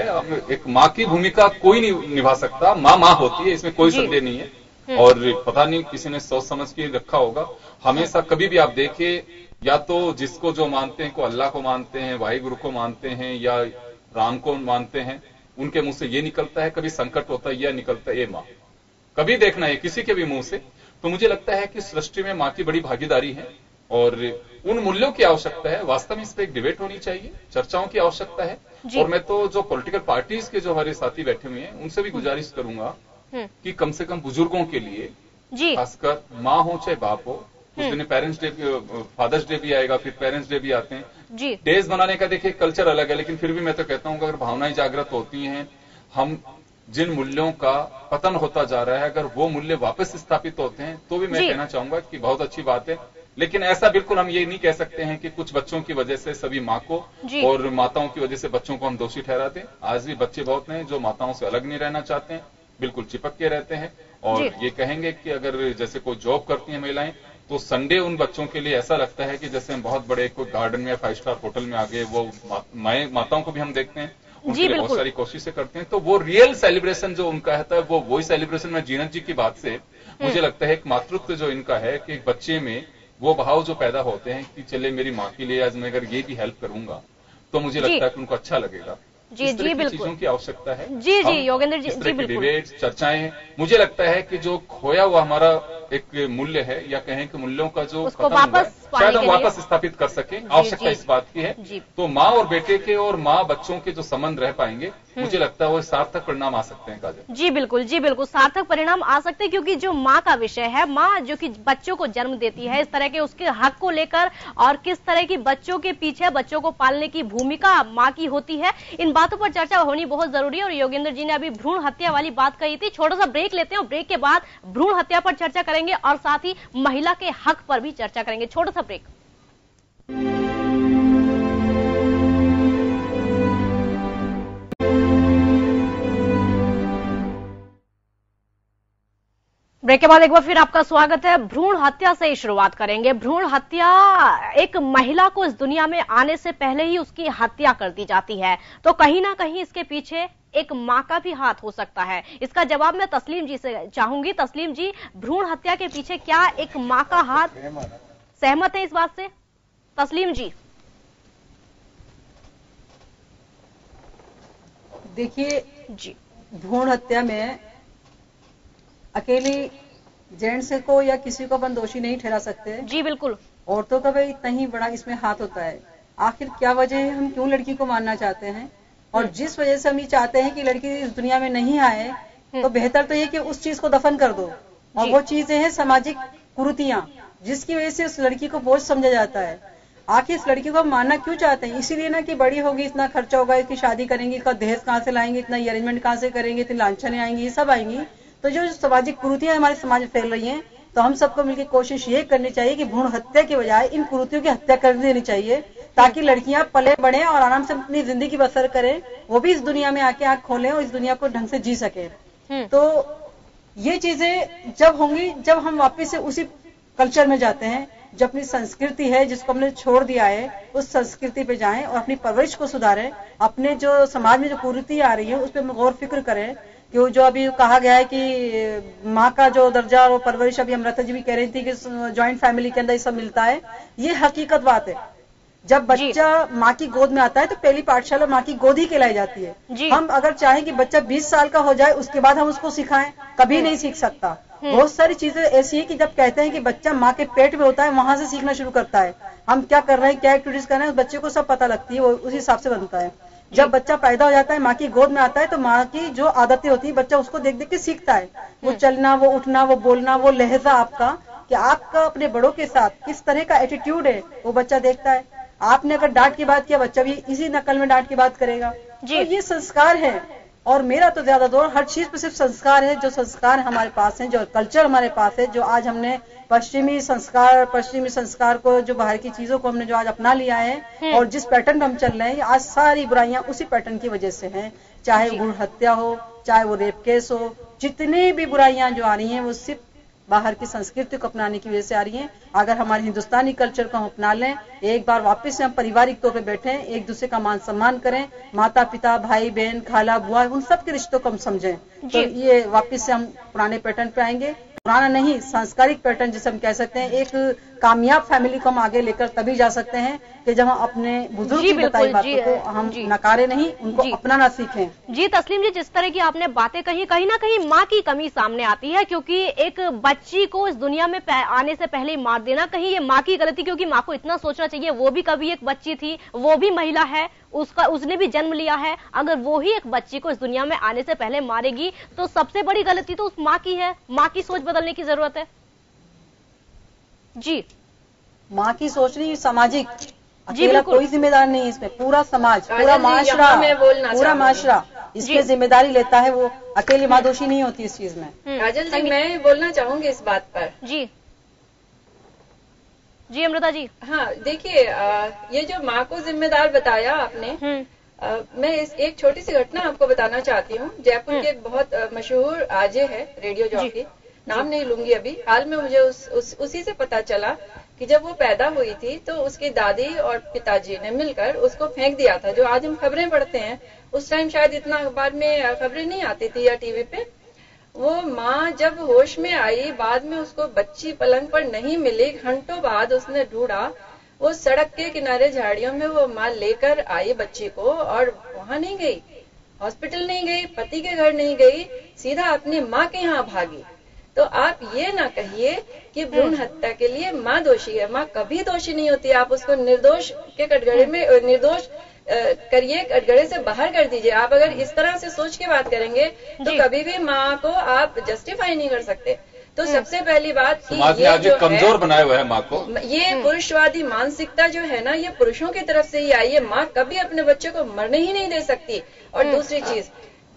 एक माँ की भूमिका कोई नहीं निभा सकता। माँ माँ होती है, इसमें कोई संदेह नहीं है। और पता नहीं किसी ने सोच समझ के रखा होगा। हमेशा कभी भी आप देखिए, या तो जिसको जो मानते हैं, को अल्लाह को मानते हैं, वाहिगुरु को मानते हैं या राम को मानते हैं, उनके मुंह से ये निकलता है, कभी संकट होता है, यह निकलता है, ये माँ। कभी देखना है किसी के भी मुंह से, तो मुझे लगता है कि सृष्टि में माँ की बड़ी भागीदारी है और उन मूल्यों की आवश्यकता है। वास्तव में इस पर एक डिबेट होनी चाहिए, चर्चाओं की आवश्यकता है। और मैं तो जो पॉलिटिकल पार्टीज के जो हमारे साथी बैठे हुए हैं, उनसे भी गुजारिश करूंगा कि कम से कम बुजुर्गों के लिए, खासकर माँ हो चाहे बाप हो, उस दिन पेरेंट्स डे, फादर्स डे भी आएगा, फिर पेरेंट्स डे भी आते हैं। डेज बनाने का देखिए कल्चर अलग है, लेकिन फिर भी मैं तो कहता हूं कि अगर भावनाएं जागृत होती हैं, हम जिन मूल्यों का पतन होता जा रहा है, अगर वो मूल्य वापस स्थापित होते हैं तो भी मैं कहना चाहूंगा कि बहुत अच्छी बात है। लेकिन ऐसा बिल्कुल हम ये नहीं कह सकते हैं कि कुछ बच्चों की वजह से सभी माँ को और माताओं की वजह से बच्चों को हम दोषी ठहराते हैं। आज भी बच्चे बहुत हैं जो माताओं से अलग नहीं रहना चाहते हैं, बिल्कुल चिपक के रहते हैं और ये कहेंगे कि अगर जैसे कोई जॉब करती हैं महिलाएं, तो संडे उन बच्चों के लिए ऐसा लगता है कि जैसे हम बहुत बड़े कोई गार्डन में या 5 स्टार होटल में आ गए। वो माताओं को भी हम देखते हैं, उनके लिए बहुत सारी कोशिशें करते हैं। तो वो रियल सेलिब्रेशन जो उनका है, वो वही सेलिब्रेशन में जीनत जी की बात से मुझे लगता है एक मातृत्व जो इनका है कि बच्चे में वो भाव जो पैदा होते हैं कि चले मेरी माँ के लिए आज मैं अगर ये भी हेल्प करूंगा तो मुझे लगता है कि उनको अच्छा लगेगा। जी जी बिल्कुल, चीजों की आवश्यकता है। जी जी योगेंद्र जी, जी बिल्कुल, डिबेट चर्चाएं, मुझे लगता है कि जो खोया हुआ हमारा एक मूल्य है, या कहें कि मूल्यों का जो उसको खत्म हुआ है, शायद हम पाने के वापस स्थापित कर सकें। आवश्यकता इस बात की है। तो माँ और बेटे के और माँ बच्चों के जो संबंध रह पाएंगे, मुझे लगता है वो सार्थक परिणाम आ सकते हैं। काजल जी बिल्कुल, जी बिल्कुल, सार्थक परिणाम आ सकते हैं, क्योंकि जो माँ का विषय है, माँ जो कि बच्चों को जन्म देती है, इस तरह के उसके हक को लेकर और किस तरह की बच्चों के पीछे बच्चों को पालने की भूमिका माँ की होती है, इन बातों पर चर्चा होनी बहुत जरूरी है। और योगेंद्र जी ने अभी भ्रूण हत्या वाली बात कही थी। छोटा सा ब्रेक लेते हैं और ब्रेक के बाद भ्रूण हत्या पर चर्चा करेंगे और साथ ही महिला के हक पर भी चर्चा करेंगे। छोटा सा ब्रेक। ब्रेक के बाद एक बार फिर आपका स्वागत है। भ्रूण हत्या से ही शुरुआत करेंगे। भ्रूण हत्या, एक महिला को इस दुनिया में आने से पहले ही उसकी हत्या कर दी जाती है, तो कहीं ना कहीं इसके पीछे एक माँ का भी हाथ हो सकता है। इसका जवाब मैं तस्लीम जी से चाहूंगी। तस्लीम जी, भ्रूण हत्या के पीछे क्या एक माँ का हाथ, सहमत है इस बात से? तस्लीम जी। देखिए जी, भ्रूण हत्या में अकेली जेंट्स को या किसी को अपन दोषी नहीं ठहरा सकते। जी बिल्कुल। औरतों का भी इतना ही बड़ा इसमें हाथ होता है। आखिर क्या वजह है, हम क्यों लड़की को मारना चाहते हैं, और जिस वजह से हम ये चाहते हैं कि लड़की इस दुनिया में नहीं आए, तो बेहतर तो ये कि उस चीज को दफन कर दो। और वो चीजें हैं सामाजिक कुरीतियां, जिसकी वजह से उस लड़की को बोझ समझा जाता है। आखिर इस लड़की को हम मारना क्यों चाहते हैं? इसीलिए ना कि बड़ी होगी, इतना खर्चा होगा, इसकी शादी करेंगे, इसका दहेज कहाँ से लाएंगे, इतना अरेंजमेंट कहाँ से करेंगे, इतनी लांछनें आएंगी, ये सब आएंगी। तो जो सामाजिक कुरीतियां हमारे समाज में फैल रही हैं, तो हम सबको मिलकर कोशिश ये करनी चाहिए कि भ्रूण हत्या के बजाय इन कुरीतियों की हत्या कर देनी चाहिए, ताकि लड़कियां पले बढ़े और आराम से अपनी जिंदगी बसर करें, वो भी इस दुनिया में आके आंख खोलें और इस दुनिया को ढंग से जी सके। तो ये चीजें जब होंगी, जब हम वापस से उसी कल्चर में जाते हैं, जो अपनी संस्कृति है जिसको हमने छोड़ दिया है, उस संस्कृति पे जाएं और अपनी परवरिश को सुधारें। अपने जो समाज में जो कुरीति आ रही है उस पर गौर फिक्र करें कि जो अभी कहा गया है कि माँ का जो दर्जा और परवरिश, अभी अमृता जी भी कह रही थी कि ज्वाइंट फैमिली के अंदर ये सब मिलता है, ये हकीकत बात है। जब बच्चा माँ की गोद में आता है तो पहली पाठशाला माँ की गोद ही कहलाई जाती है। हम अगर चाहें कि बच्चा 20 साल का हो जाए उसके बाद हम उसको सिखाएं, कभी नहीं सीख सकता। बहुत सारी चीजें ऐसी है कि जब कहते हैं कि बच्चा माँ के पेट में होता है, वहां से सीखना शुरू करता है। हम क्या कर रहे हैं, क्या एक्टिविटीज कर रहे हैं, उस बच्चे को सब पता लगती है, वो उस हिसाब से बनता है। जब बच्चा पैदा हो जाता है, माँ की गोद में आता है, तो माँ की जो आदतें होती है बच्चा उसको देख देख के सीखता है। वो चलना, वो उठना, वो बोलना, वो लहजा आपका, कि आपका अपने बड़ों के साथ किस तरह का एटीट्यूड है, वो बच्चा देखता है। आपने अगर डांट की बात किया, बच्चा भी इसी नकल में डांट की बात करेगा। तो ये संस्कार है। और मेरा तो ज्यादा दौर हर चीज पे सिर्फ संस्कार है। जो संस्कार हमारे पास है, जो कल्चर हमारे पास है, जो आज हमने पश्चिमी संस्कार को, जो बाहर की चीजों को हमने जो आज अपना लिया है और जिस पैटर्न पे हम चल रहे हैं, आज सारी बुराइयां उसी पैटर्न की वजह से हैं। चाहे भ्रूण हत्या हो, चाहे वो रेप केस हो, जितनी भी बुराइयां जो आ रही हैं वो सिर्फ बाहर की संस्कृति को अपनाने की वजह से आ रही हैं। अगर हमारे हिंदुस्तानी कल्चर को हम अपना लें, एक बार वापस से हम पारिवारिक तौर पे बैठें, एक दूसरे का मान सम्मान करें, माता पिता, भाई बहन, खाला बुआ, उन सब के रिश्तों को हम समझें, तो ये वापस से हम पुराने पैटर्न पे आएंगे। पुराना नहीं, सांस्कारिक पैटर्न जिसे हम कह सकते हैं। एक कामयाब फैमिली को हम आगे लेकर तभी जा सकते हैं कि जब हम अपने बुजुर्ग की बताई बातों को हम नकारे नहीं, उनको अपनाना सीखें। जी तस्लीम जी, जिस तरह की आपने बातें कही, कहीं ना कहीं माँ की कमी सामने आती है, क्योंकि एक बच्ची को इस दुनिया में आने से पहले ही मार देना, कहीं ये माँ की गलती, क्योंकि माँ को इतना सोचना चाहिए, वो भी कभी एक बच्ची थी, वो भी महिला है, उसने भी जन्म लिया है। अगर वो ही एक बच्ची को इस दुनिया में आने से पहले मारेगी तो सबसे बड़ी गलती तो उस माँ की है। माँ की सोच बदलने की जरूरत है। जी, माँ की सोच नहीं, सामाजिक, अकेला कोई जिम्मेदार नहीं है इसमें, पूरा समाज, पूरा माशरा इसमें जिम्मेदारी लेता है। वो अकेली माँ दोषी नहीं होती इस चीज में। काजल जी, मैं बोलना चाहूंगी इस बात पर। जी अमृता जी। हाँ, देखिए, ये जो माँ को जिम्मेदार बताया आपने, मैं एक छोटी सी घटना आपको बताना चाहती हूँ। जयपुर के एक बहुत मशहूर आरजे है, रेडियो जॉकी, नाम नहीं लूंगी अभी। हाल में मुझे उसी से पता चला कि जब वो पैदा हुई थी तो उसकी दादी और पिताजी ने मिलकर उसको फेंक दिया था। जो आज हम खबरें पढ़ते हैं, उस टाइम शायद इतना अखबार में खबरें नहीं आती थी या टीवी पे। वो माँ जब होश में आई, बाद में उसको बच्ची पलंग पर नहीं मिली, घंटों बाद उसने ढूंढा, वो सड़क के किनारे झाड़ियों में वो माँ लेकर आई बच्ची को, और वहां नहीं गई, हॉस्पिटल नहीं गई, पति के घर नहीं गई, सीधा अपनी माँ के यहाँ भागी। तो आप ये ना कहिए कि भ्रूण हत्या के लिए माँ दोषी है। माँ कभी दोषी नहीं होती। आप उसको निर्दोष के कटघरे में निर्दोष करिए, कटघरे से बाहर कर दीजिए। आप अगर इस तरह से सोच के बात करेंगे तो कभी भी माँ को आप जस्टिफाई नहीं कर सकते। तो सबसे पहली बात कि ये जो कमजोर बनाया हुआ है माँ को, ये पुरुषवादी मानसिकता जो है ना, ये पुरुषों की तरफ से ही आई है। माँ कभी अपने बच्चे को मरने ही नहीं दे सकती। और दूसरी चीज,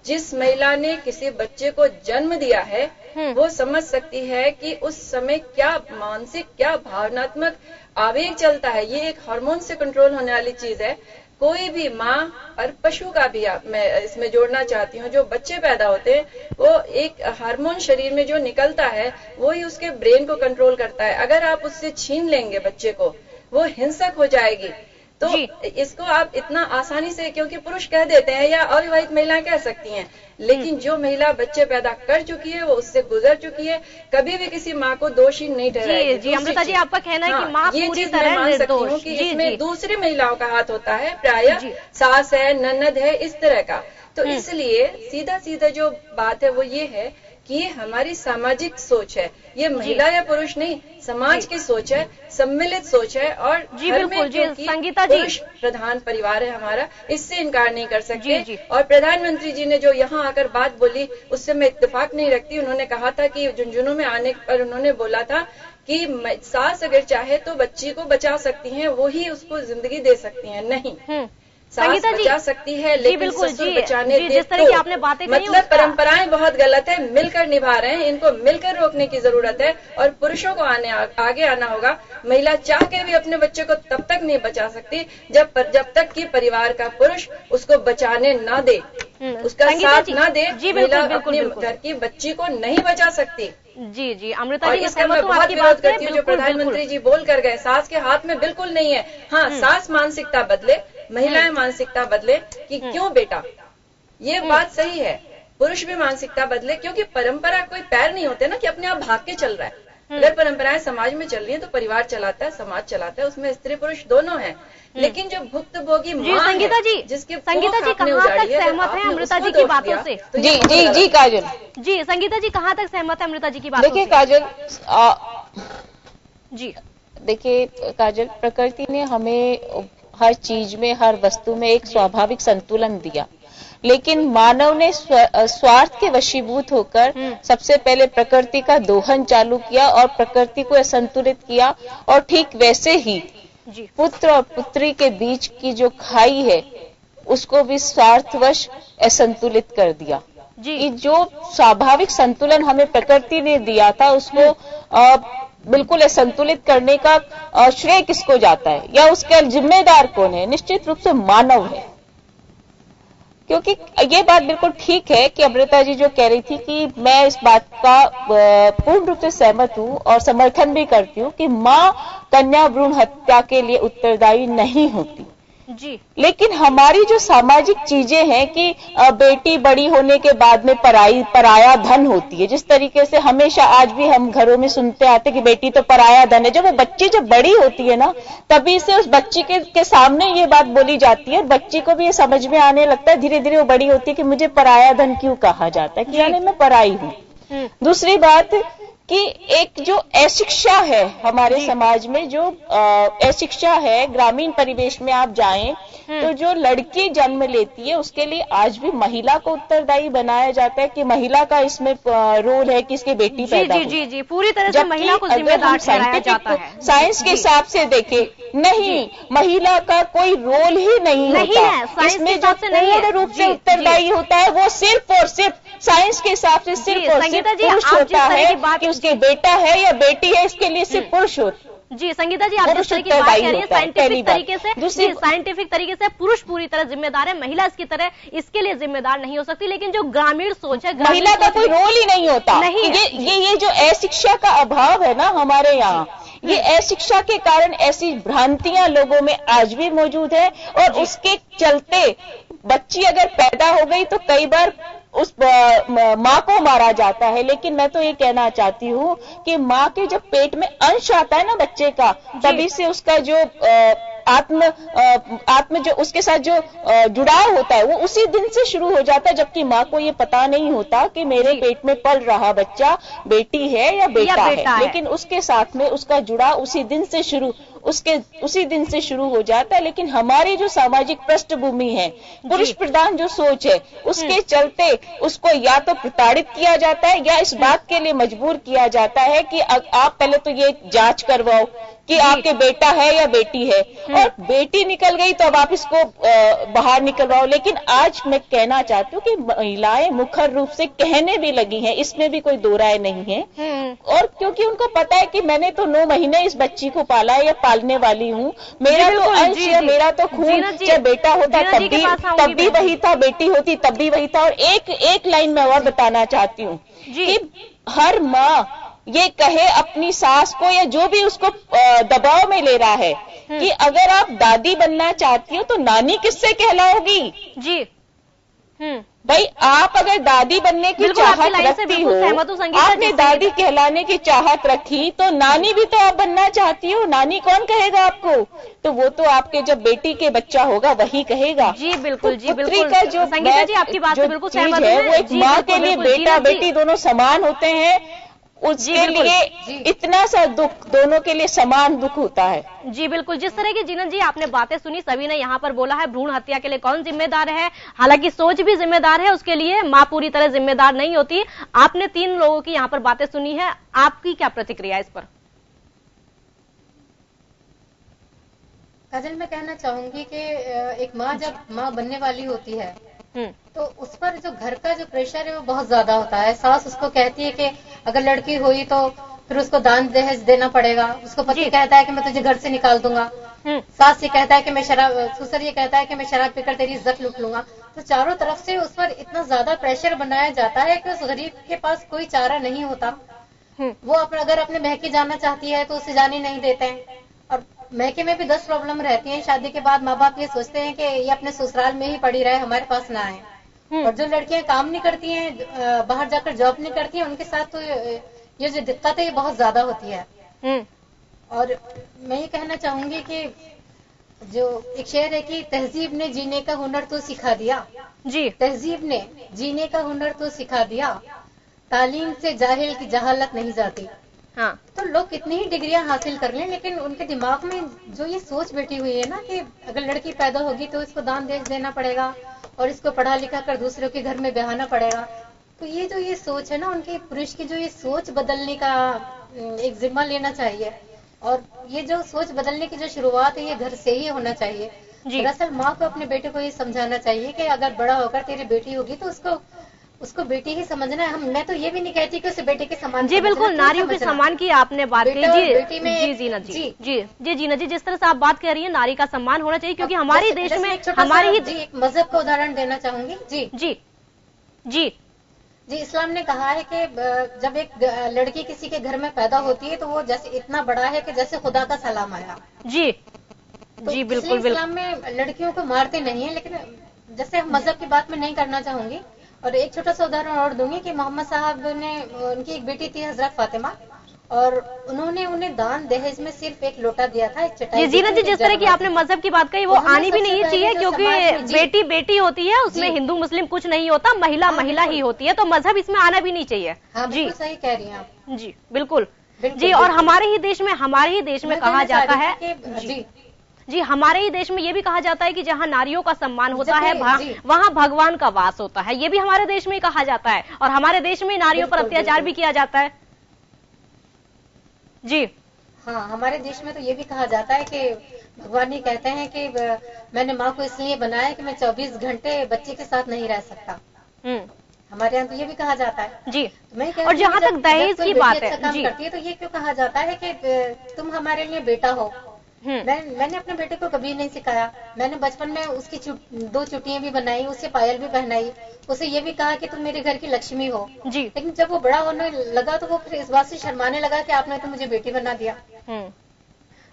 जिस महिला ने किसी बच्चे को जन्म दिया है वो समझ सकती है कि उस समय क्या मानसिक, क्या भावनात्मक आवेग चलता है। ये एक हार्मोन से कंट्रोल होने वाली चीज है। कोई भी माँ और पशु का भी मैं इसमें जोड़ना चाहती हूँ, जो बच्चे पैदा होते हैं वो एक हार्मोन शरीर में जो निकलता है वो ही उसके ब्रेन को कंट्रोल करता है। अगर आप उससे छीन लेंगे बच्चे को, वो हिंसक हो जाएगी। तो इसको आप इतना आसानी से, क्योंकि पुरुष कह देते हैं या अविवाहित महिलाएं कह सकती हैं, लेकिन जो महिला बच्चे पैदा कर चुकी है वो उससे गुजर चुकी है, कभी भी किसी माँ को दोषी नहीं ठहराएगी। जी अमृता जी, आपका कहना है कि माँ ये पूरी चीज तरह मैं मान सकती हूँ कि इसमें दूसरी महिलाओं का हाथ होता है, प्रायः सास है, ननद है, इस तरह का। तो इसलिए सीधा सीधा जो बात है वो ये है कि ये हमारी सामाजिक सोच है। ये महिला या पुरुष नहीं, समाज की सोच है, सम्मिलित सोच है। और घर में जो पुरुष प्रधान परिवार है हमारा, इससे इनकार नहीं कर सकते। और प्रधानमंत्री जी ने जो यहाँ आकर बात बोली उससे मैं इत्तेफाक नहीं रखती। उन्होंने कहा था कि झुंझुनू में आने पर उन्होंने बोला था कि सास अगर चाहे तो बच्ची को बचा सकती हैं, वो ही उसको जिंदगी दे सकती हैं। नहीं, सास बचा सकती है लेकिन ससुर बचाने दे। जिस तरह की आपने बातें कही, मतलब परंपराएं बहुत गलत है, मिलकर निभा रहे हैं, इनको मिलकर रोकने की जरूरत है। और पुरुषों को आगे आना होगा। महिला चाह के भी अपने बच्चे को तब तक नहीं बचा सकती जब तक कि परिवार का पुरुष उसको बचाने ना दे, उसका साथ ना दे। महिला अपने घर की बच्ची को नहीं बचा सकती। जी अमृता जी, इसका मैं बहुत विरोध करती हूँ जो प्रधानमंत्री जी बोल कर गए। सास के हाथ में बिल्कुल नहीं है। हाँ, सास मानसिकता बदले, महिलाएं मानसिकता बदले कि क्यों बेटा, ये बात सही है। पुरुष भी मानसिकता बदले, क्योंकि परंपरा कोई पैर नहीं होते ना कि अपने आप भाग के चल रहा है। अगर परंपराएं समाज में चल रही है तो परिवार चलाता है, समाज चलाता है, उसमें स्त्री पुरुष दोनों हैं। लेकिन जो भुक्तभोगी माँ संगीता जी, जिसके संगीता जी कहाँ तक सहमत है अमृता जी की बातों से? जी काजल जी, संगीता जी कहाँ तक सहमत है अमृता जी की बातों से? देखिए काजल, जी देखिए काजल, प्रकृति ने हमें हर चीज में, हर वस्तु में एक स्वाभाविक संतुलन दिया, लेकिन मानव ने स्वार्थ के वशीभूत होकर सबसे पहले प्रकृति का दोहन चालू किया और प्रकृति को असंतुलित किया। और ठीक वैसे ही पुत्र और पुत्री के बीच की जो खाई है उसको भी स्वार्थवश असंतुलित कर दिया। जी, जो स्वाभाविक संतुलन हमें प्रकृति ने दिया था उसको बिल्कुल असंतुलित करने का श्रेय किसको जाता है या उसका जिम्मेदार कौन है? निश्चित रूप से मानव है। क्योंकि ये बात बिल्कुल ठीक है कि अमृता जी जो कह रही थी कि मैं इस बात का पूर्ण रूप से सहमत हूं और समर्थन भी करती हूं कि मां कन्या भ्रूण हत्या के लिए उत्तरदायी नहीं होती जी। लेकिन हमारी जो सामाजिक चीजें हैं कि बेटी बड़ी होने के बाद में पराया धन होती है, जिस तरीके से हमेशा आज भी हम घरों में सुनते आते कि बेटी तो पराया धन है। जब वो बच्ची जब बड़ी होती है ना, तभी से उस बच्ची के सामने ये बात बोली जाती है और बच्ची को भी ये समझ में आने लगता है, धीरे धीरे वो बड़ी होती है कि मुझे पराया धन क्यों कहा जाता है, कि यानी मैं पराई हूं। दूसरी बात कि एक जो अशिक्षा है हमारे समाज में, जो अशिक्षा है, ग्रामीण परिवेश में आप जाएं तो जो लड़की जन्म लेती है उसके लिए आज भी महिला को उत्तरदायी बनाया जाता है कि महिला का इसमें रोल है कि इसकी बेटी पैदा हो। जी, पूरी तरह से महिला को जिम्मेदार ठहराया जाता है। साइंस के हिसाब से देखें, नहीं, महिला का कोई रोल ही नहीं होता। इसमें जो पूर्ण रूप से उत्तरदायी होता है वो सिर्फ और सिर्फ साइंस के हिसाब से सिर्फ और सिर्फ पुरुष होता है कि उसके बेटा है या बेटी है, इसके लिए सिर्फ पुरुष होता है। जी संगीता जी, आप जिस तरह की बात कह रही है साइंटिफिक तरीके से पुरुष पूरी तरह जिम्मेदार है, महिला इसके लिए जिम्मेदार नहीं हो सकती। लेकिन जो ग्रामीण सोच है, महिला का कोई रोल ही नहीं होता। नहीं, ये जो अशिक्षा का अभाव है ना हमारे यहाँ, ये अशिक्षा के कारण ऐसी भ्रांतियां लोगों में आज भी मौजूद है। और उसके चलते बच्ची अगर पैदा हो गई तो कई बार उस माँ को मारा जाता है। लेकिन मैं तो ये कहना चाहती हूँ कि माँ के जब पेट में अंश आता है ना बच्चे का, तभी से उसका जो आत्म जो उसके साथ जो जुड़ाव होता है वो उसी दिन से शुरू हो जाता है, जबकि माँ को ये पता नहीं होता कि मेरे पेट में पल रहा बच्चा बेटी है या बेटा है। लेकिन उसके साथ में उसका जुड़ाव उसी दिन से शुरू हो जाता है। लेकिन हमारी जो सामाजिक पृष्ठभूमि है, पुरुष प्रधान जो सोच है, उसके चलते उसको या तो प्रताड़ित किया जाता है या इस बात के लिए मजबूर किया जाता है कि आप पहले तो ये जांच करवाओ कि आपके बेटा है या बेटी है, और बेटी निकल गई तो अब आप इसको बाहर निकलवाओ। लेकिन आज मैं कहना चाहती हूँ कि महिलाएं मुखर रूप से कहने भी लगी हैं, इसमें भी कोई दो राय नहीं है। और क्योंकि उनको पता है कि मैंने तो 9 महीने इस बच्ची को पाला है या पालने वाली हूँ, मेरा तो अंश है, मेरा तो खून, चाहे बेटा होता तब भी वही था, बेटी होती तब भी वही था। और एक लाइन मैं और बताना चाहती हूँ कि हर माँ ये कहे अपनी सास को या जो भी उसको दबाव में ले रहा है कि अगर आप दादी बनना चाहती हो तो नानी किससे कहलाओगी? जी भाई, आप अगर दादी बनने की चाहत रखती हो, आपने दादी कहलाने की चाहत रखी, तो नानी भी तो आप बनना चाहती हो। नानी कौन कहेगा आपको? तो वो तो आपके जब बेटी के बच्चा होगा वही कहेगा। जी बिल्कुल, जी बिल्कुल। का जो संगीता जी आपकी बात से बिल्कुल सहमत है, वो एक माँ के लिए बेटा बेटी दोनों समान होते हैं, उसके लिए इतना सा दुख दोनों के लिए समान दुख होता है। जी बिल्कुल। जिस तरह की जीनत जी आपने बातें सुनी, सभी ने यहाँ पर बोला है भ्रूण हत्या के लिए कौन जिम्मेदार है। हालांकि सोच भी जिम्मेदार है, उसके लिए माँ पूरी तरह जिम्मेदार नहीं होती। आपने 3 लोगों की यहाँ पर बातें सुनी है, आपकी क्या प्रतिक्रिया इस पर? काजल, मैं कहना चाहूंगी कि एक माँ जब माँ बनने वाली होती है तो उस पर जो घर का जो प्रेशर है वो बहुत ज्यादा होता है। सास उसको कहती है कि अगर लड़की हुई तो फिर उसको दान दहेज देना पड़ेगा। उसको पति कहता है कि मैं तुझे घर से निकाल दूंगा। सास ये कहता है कि मैं ससुर ये कहता है कि मैं शराब पीकर तेरी इज्जत लूट लूंगा। तो चारों तरफ से उस पर इतना ज्यादा प्रेशर बनाया जाता है कि उस गरीब के पास कोई चारा नहीं होता। वो अगर अपने महके जाना चाहती है तो उसे जाने नहीं देते हैं। और महके में भी 10 प्रॉब्लम रहती है। शादी के बाद माँ बाप ये सोचते हैं कि ये अपने ससुराल में ही पड़ी रहे, हमारे पास ना आए। और जो लड़कियां काम नहीं करती हैं, बाहर जाकर जॉब नहीं करती हैं, उनके साथ तो ये जो दिक्कत है ये बहुत ज्यादा होती है। और मैं ये कहना चाहूंगी कि जो एक शेर है कि तहजीब ने जीने का हुनर तो सिखा दिया। जी, तहजीब ने जीने का हुनर तो सिखा दिया, तालीम से जाहिल की जहालत नहीं जाती। हाँ, तो लोग कितनी ही डिग्रियां हासिल कर लें, लेकिन उनके दिमाग में जो ये सोच बैठी हुई है ना कि अगर लड़की पैदा होगी तो इसको दान दहेज देना पड़ेगा और इसको पढ़ा लिखा कर दूसरों के घर में ब्याहना पड़ेगा। तो ये जो ये सोच है ना, उनके पुरुष की जो ये सोच बदलने का एक जिम्मा लेना चाहिए। और ये जो सोच बदलने की जो शुरुआत है ये घर से ही होना चाहिए। दरअसल माँ को अपने बेटे को ये समझाना चाहिए कि अगर बड़ा होकर तेरी बेटी होगी तो उसको बेटी ही समझना है। मैं तो ये भी नहीं कहती कि उसे बेटे के समान। जी बिल्कुल, नारियों के समान की आपने बात कही। जी जीना जी जी जीना जी, जिस तरह से आप बात कह रही है नारी का सम्मान होना चाहिए, क्योंकि हमारे देश में हमारे ही एक मजहब का उदाहरण देना चाहूंगी। जी जी जी जी, इस्लाम ने कहा है कि जब एक लड़की किसी के घर में पैदा होती है तो वो जैसे इतना बड़ा है कि जैसे खुदा का सलाम आया। जी तो जी बिल्कुल। इस्लाम में लड़कियों को मारते नहीं है, लेकिन जैसे हम मजहब की बात में नहीं करना चाहूंगी। और एक छोटा सा उदाहरण और दूंगी कि मोहम्मद साहब ने, उनकी एक बेटी थी हजरत फातिमा, और उन्होंने उन्हें दान दहेज में सिर्फ एक लोटा दिया था, एक चटाई। जी जीना जी, जिस तरह की आपने मजहब की बात कही वो आनी भी नहीं चाहिए, क्योंकि बेटी बेटी होती है, उसमें हिंदू मुस्लिम कुछ नहीं होता, महिला महिला ही होती है, तो मजहब इसमें आना भी नहीं चाहिए। जी सही कह रही हैं आप। जी बिल्कुल जी। और हमारे ही देश में कहा जाता है जी, हमारे ही देश में ये भी कहा जाता है कि जहाँ नारियों का सम्मान होता है वहाँ भगवान का वास होता है। ये भी हमारे देश में ही कहा जाता है, और हमारे देश में नारियों पर अत्याचार भी किया जाता है। जी हाँ, हमारे देश में तो ये भी कहा जाता है कि भगवान ही कहते हैं कि मैंने माँ को इसलिए बनाया कि मैं 24 घंटे बच्चे के साथ नहीं रह सकता। हमारे यहाँ तो ये भी कहा जाता है। जी मैं और जहाँ तक दहेज की बात है काम करती है तो ये क्यों कहा जाता है कि तुम हमारे लिए बेटा हो। मैंने अपने बेटे को कभी नहीं सिखाया। मैंने बचपन में उसकी 2 चुटियां भी बनाई, उसे पायल भी पहनाई, उसे ये भी कहा कि तुम मेरे घर की लक्ष्मी हो। जी लेकिन जब वो बड़ा होने लगा तो वो फिर इस बात से शर्माने लगा कि आपने तो मुझे बेटी बना दिया।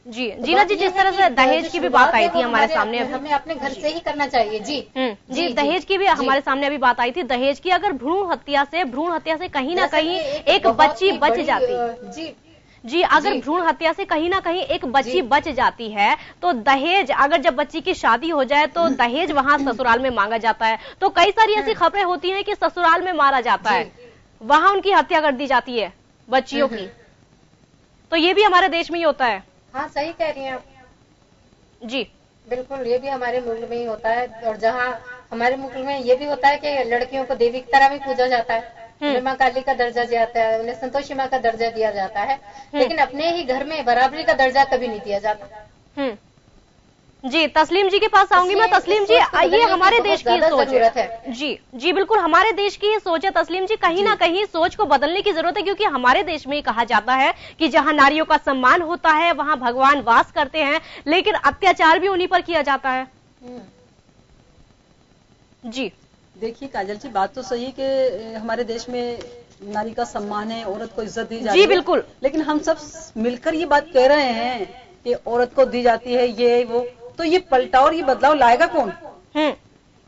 जी जीना जी, जिस तरह से दहेज की भी बात आई थी हमारे सामने, हमें अपने घर से ही करना चाहिए। जी जी, दहेज की भी हमारे सामने अभी बात आई थी। दहेज की अगर भ्रूण हत्या से कहीं ना कहीं एक बच्ची बच जाती। जी जी, अगर भ्रूण हत्या से कहीं ना कहीं एक बच्ची बच जाती है तो दहेज, अगर जब बच्ची की शादी हो जाए तो दहेज वहाँ ससुराल में मांगा जाता है। तो कई सारी ऐसी खबरें होती हैं कि ससुराल में मारा जाता है, वहाँ उनकी हत्या कर दी जाती है बच्चियों की। तो ये भी हमारे देश में ही होता है। हाँ, सही कह रही हैं आप जी, बिल्कुल, ये भी हमारे मुल्क में ही होता है। और जहाँ हमारे मुल्क में ये भी होता है कि लड़कियों को देवी की तरह भी पूजा जाता है, उन्हें माँ काली का दर्जा दिया जाता है, उन्हें संतोषी माँ का दर्जा दिया जाता है, लेकिन अपने ही घर में बराबरी का दर्जा कभी नहीं दिया जाता। जी, तस्लीम जी के पास आऊंगी मैं। तस्लीम जी, ये हमारे देश की सोच है। जी बिल्कुल, हमारे देश की ये सोच है तस्लीम जी। कहीं ना कहीं सोच को बदलने की जरूरत है, क्योंकि हमारे देश में ही कहा जाता है कि जहां नारियों का सम्मान होता है वहां भगवान वास करते हैं, लेकिन अत्याचार भी उन्हीं पर किया जाता है। जी देखिए काजल जी, बात तो सही कि हमारे देश में नारी का सम्मान है, औरत को इज्जत दी जाती है। जी बिल्कुल, लेकिन हम सब मिलकर ये बात कह रहे हैं कि औरत को दी जाती है ये वो, तो ये पलटाव और ये बदलाव लाएगा कौन?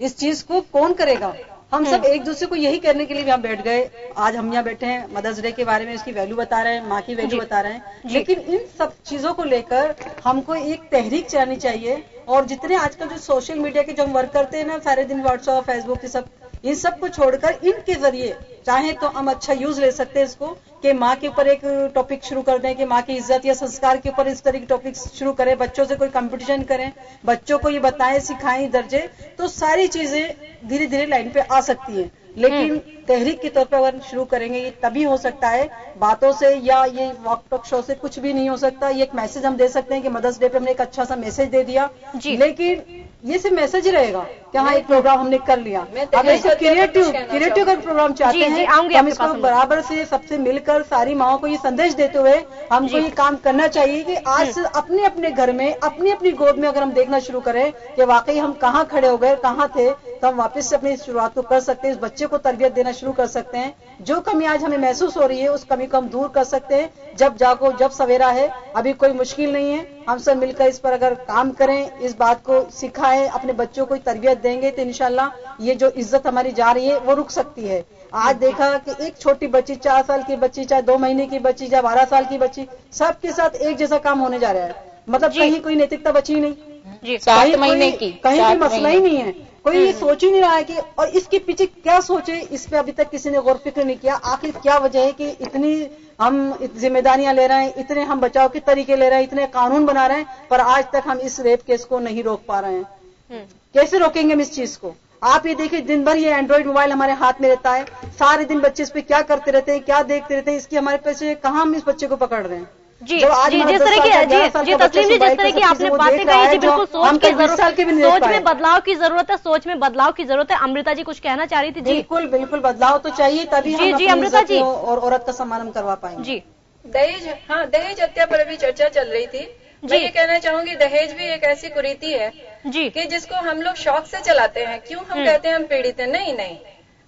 इस चीज को कौन करेगा? हम सब एक दूसरे को यही करने के लिए यहाँ बैठ गए। आज हम यहाँ बैठे हैं, मदर्स डे के बारे में इसकी वैल्यू बता रहे हैं, माँ की वैल्यू बता रहे हैं, लेकिन इन सब चीजों को लेकर हमको एक तहरीक चलानी चाहिए। और जितने आजकल जो सोशल मीडिया के जो हम वर्क करते हैं ना, सारे दिन व्हाट्सएप फेसबुक ये सब, इन सब को छोड़कर इनके जरिए चाहे तो हम अच्छा यूज ले सकते हैं इसको, कि माँ के ऊपर एक टॉपिक शुरू कर दें कि माँ की इज्जत या संस्कार के ऊपर इस तरह की टॉपिक शुरू करें, बच्चों से कोई कंपटीशन करें, बच्चों को ये बताएं सिखाएं दर्जे, तो सारी चीजें धीरे धीरे लाइन पे आ सकती है। लेकिन तहरीक के तौर पर अगर शुरू करेंगे ये तभी हो सकता है, बातों से या ये वॉक टॉक शो से कुछ भी नहीं हो सकता। ये एक मैसेज हम दे सकते हैं कि मदर्स डे पे हमने एक अच्छा सा मैसेज दे दिया, लेकिन ये सिर्फ मैसेज ही रहेगा कि हाँ एक प्रोग्राम हमने कर लिया। अगर इसको क्रिएटिव का प्रोग्राम चाहते हैं तो हम इसको बराबर से सबसे मिलकर सारी माओं को ये संदेश देते हुए हमको ये काम करना चाहिए कि आज अपने अपने घर में अपनी अपनी गोद में अगर हम देखना शुरू करें कि वाकई हम कहाँ खड़े हो गए, कहाँ थे, तो हम वापस से अपनी शुरुआत को कर सकते हैं, इस बच्चे को तरबियत देना शुरू कर सकते हैं। जो कमी आज हमें महसूस हो रही है उस कमी को हम दूर कर सकते हैं। जब जागो जब सवेरा है, अभी कोई मुश्किल नहीं है। हम सब मिलकर इस पर अगर काम करें, इस बात को सिखाएं, अपने बच्चों को तरबियत देंगे तो इंशाल्लाह ये जो इज्जत हमारी जा रही है वो रुक सकती है। आज देखा कि एक छोटी बच्ची, 4 साल की बच्ची, चाहे 2 महीने की बच्ची, चाहे 12 साल की बच्ची, सबके साथ एक जैसा काम होने जा रहा है। मतलब कहीं कोई नैतिकता बची नहीं, 7 महीने की, कहीं कोई मसला ही नहीं है, कोई ये सोच ही नहीं रहा है कि और इसके पीछे क्या सोचे, इस पे अभी तक किसी ने गौर फिक्र नहीं किया। आखिर क्या वजह है कि इतनी हम जिम्मेदारियां ले रहे हैं, इतने हम बचाव के तरीके ले रहे हैं, इतने कानून बना रहे हैं, पर आज तक हम इस रेप केस को नहीं रोक पा रहे हैं। कैसे रोकेंगे हम इस चीज को? आप ये देखिए, दिन भर ये एंड्रॉइड मोबाइल हमारे हाथ में रहता है, सारे दिन बच्चे इस पे क्या करते रहते हैं, क्या देखते रहते हैं, इसकी हमारे पैसे कहाँ हम इस बच्चे को पकड़ रहे हैं। जी जिस तरह की तस्लीम जी, जिस तरह की आपने बातें कही जी, बिल्कुल सोच में बदलाव की जरूरत है, सोच में बदलाव की जरूरत है। अमृता जी कुछ कहना चाह रही थी। बिल्कुल बिल्कुल बदलाव तो चाहिए, तभी हम अमृता जी और औरत का सम्मान हम करवा पाएंगे। जी दहेज, हाँ दहेज हत्या पर अभी चर्चा चल रही थी। मैं ये कहना चाहूंगी, दहेज भी एक ऐसी कुरीति है जी कि जिसको हम लोग शौक से चलाते हैं। क्यों हम कहते हैं हम पीड़ित हैं? नहीं नहीं,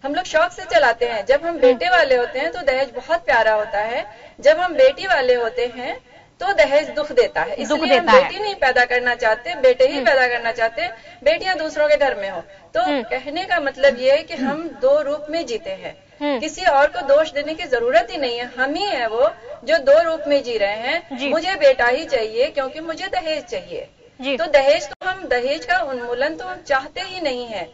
हम लोग शौक से चलाते हैं। जब हम बेटे वाले होते हैं तो दहेज बहुत प्यारा होता है, जब हम बेटी वाले होते हैं तो दहेज दुख देता है। इसलिए हम बेटी नहीं पैदा करना चाहते, बेटे ही पैदा करना चाहते हैं, बेटियां दूसरों के घर में हो। तो कहने का मतलब ये है कि हम 2 रूप में जीते हैं, किसी और को दोष देने की जरूरत ही नहीं है। हम ही है वो जो 2 रूप में जी रहे हैं। मुझे बेटा ही चाहिए क्योंकि मुझे दहेज चाहिए। तो दहेज का उन्मूलन तो हम चाहते ही नहीं है।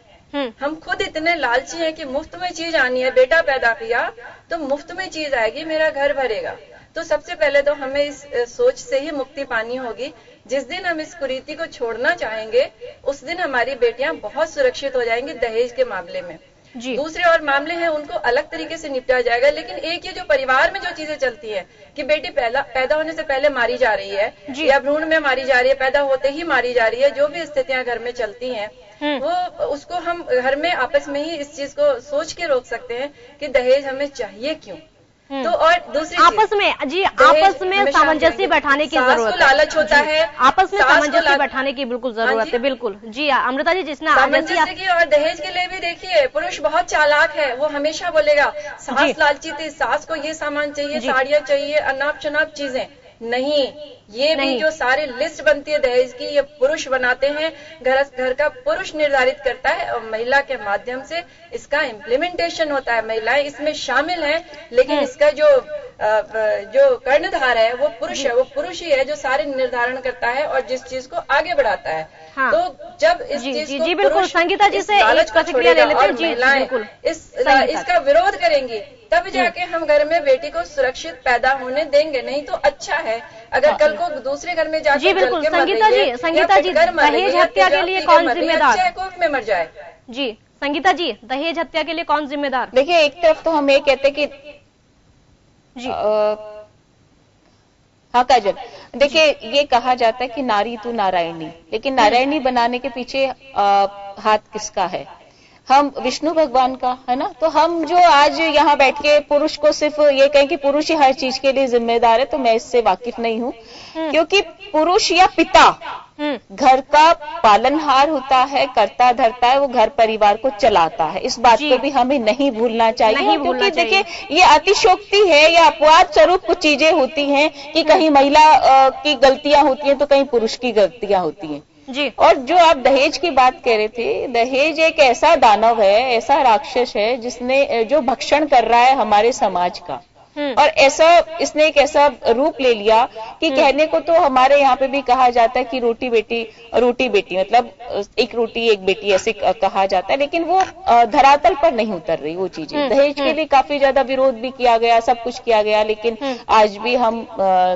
हम खुद इतने लालची हैं कि मुफ्त में चीज आनी है, बेटा पैदा किया तो मुफ्त में चीज आएगी, मेरा घर भरेगा। तो सबसे पहले तो हमें इस सोच से ही मुक्ति पानी होगी। जिस दिन हम इस कुरीति को छोड़ना चाहेंगे उस दिन हमारी बेटियां बहुत सुरक्षित हो जाएंगी दहेज के मामले में। दूसरे और मामले हैं उनको अलग तरीके से निपटा जाएगा, लेकिन एक ये जो परिवार में जो चीजें चलती हैं कि बेटी पैदा होने से पहले मारी जा रही है या भ्रूण में मारी जा रही है, पैदा होते ही मारी जा रही है, जो भी स्थितियां घर में चलती हैं वो उसको हम घर में आपस में ही इस चीज को सोच के रोक सकते हैं कि दहेज हमें चाहिए क्यों। तो और दूसरी आपस में सामंजस्य बैठाने की जरूरत है। लालच होता है, आपस में सामंजस्य बैठाने की बिल्कुल जरूरत है। बिल्कुल जी अमृता जी, जिसने सामंजस्य की और दहेज के लिए भी देखिए, पुरुष बहुत चालाक है, वो हमेशा बोलेगा सास लालची थी, सास को ये सामान चाहिए, साड़ियाँ चाहिए, अनाप शनाप चीजें, नहीं, ये भी जो सारी लिस्ट बनती है दहेज की, ये पुरुष बनाते हैं, घर का पुरुष निर्धारित करता है और महिला के माध्यम से इसका इम्प्लीमेंटेशन होता है। महिलाएं इसमें शामिल हैं, लेकिन इसका जो कर्णधार है वो पुरुष है, वो पुरुष ही है जो सारे निर्धारण करता है और जिस चीज को आगे बढ़ाता है। हाँ। तो जब इस चीज को बिल्कुल संगीता जी से लालच को छोड़ेगा और महिलाएं इसका विरोध करेंगी, तब जाके हम घर में बेटी को सुरक्षित पैदा होने देंगे, नहीं तो अच्छा है अगर कल को दूसरे घर में जाकर बिल्कुल संगीता जी दहेज हत्या के लिए कौन जिम्मेदार, कोख में मर जाए। जी संगीता जी, दहेज हत्या के लिए कौन जिम्मेदार? देखिए, एक तरफ तो हम ये कहते कि जी हाँ काजल, देखिए ये कहा जाता है कि नारी तू नारायणी, लेकिन नारायणी बनाने के पीछे हाथ किसका है? हम विष्णु भगवान का, है ना? तो हम जो आज यहाँ बैठ के पुरुष को सिर्फ ये कहें कि पुरुष ही हर चीज के लिए जिम्मेदार है, तो मैं इससे वाकिफ नहीं हूँ, क्योंकि पुरुष या पिता घर का पालनहार होता है, करता धरता है, वो घर परिवार को चलाता है। इस बात को भी हमें नहीं भूलना चाहिए, क्योंकि देखिए ये अतिशोक्ति है या अपवाद स्वरूप कुछ चीजें होती हैं कि कहीं महिला की गलतियां होती हैं तो कहीं पुरुष की गलतियां होती हैं जी। और जो आप दहेज की बात कह रहे थे, दहेज एक ऐसा दानव है, ऐसा राक्षस है जिसने जो भक्षण कर रहा है हमारे समाज का, और इसने एक ऐसा रूप ले लिया कि कहने को तो हमारे यहाँ पे भी कहा जाता है कि रोटी बेटी मतलब एक रोटी एक बेटी ऐसे कहा जाता है, लेकिन वो धरातल पर नहीं उतर रही वो चीजें। दहेज के लिए काफी ज्यादा विरोध भी किया गया, सब कुछ किया गया, लेकिन आज भी हम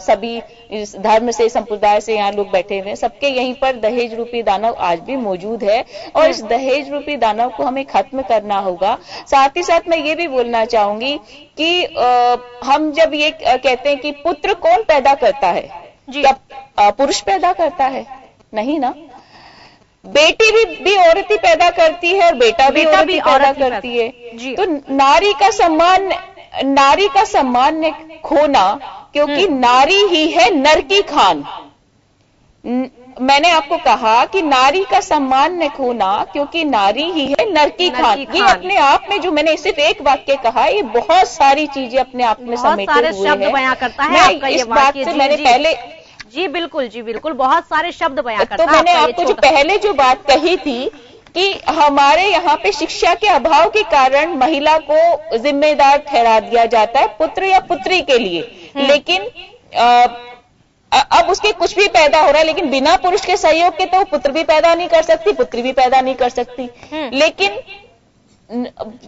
सभी इस धर्म से, संप्रदाय से यहाँ लोग बैठे हुए हैं, सबके यहीं पर दहेज रूपी दानव आज भी मौजूद है और इस दहेज रूपी दानव को हमें खत्म करना होगा। साथ ही साथ मैं ये भी बोलना चाहूंगी कि हम जब ये कहते हैं कि पुत्र कौन पैदा करता है, क्या पुरुष पैदा करता है? नहीं ना, बेटी भी औरत ही पैदा करती है और बेटा भी औरत ही पैदा करती है। तो नारी का सम्मान खोना, क्योंकि नारी ही है नर की खान। मैंने आपको कहा कि नारी का सम्मान न खोना, क्योंकि नारी ही है नर की खान। ये अपने आप में, जो मैंने सिर्फ एक वाक्य कहा, ये बहुत सारी चीजें अपने आप में समेटे हुए है। शब्द बयां करता है आपका ये वाक्य। मैंने पहले जी बिल्कुल बहुत सारे शब्द बयां करता है। तो मैंने आपको जो पहले जो बात कही थी कि हमारे यहाँ पे शिक्षा के अभाव के कारण महिला को जिम्मेदार ठहरा दिया जाता है पुत्र या पुत्री के लिए, लेकिन अब उसके कुछ भी पैदा हो रहा है, लेकिन बिना पुरुष के सहयोग के तो पुत्र भी पैदा नहीं कर सकती, पुत्री भी पैदा नहीं कर सकती।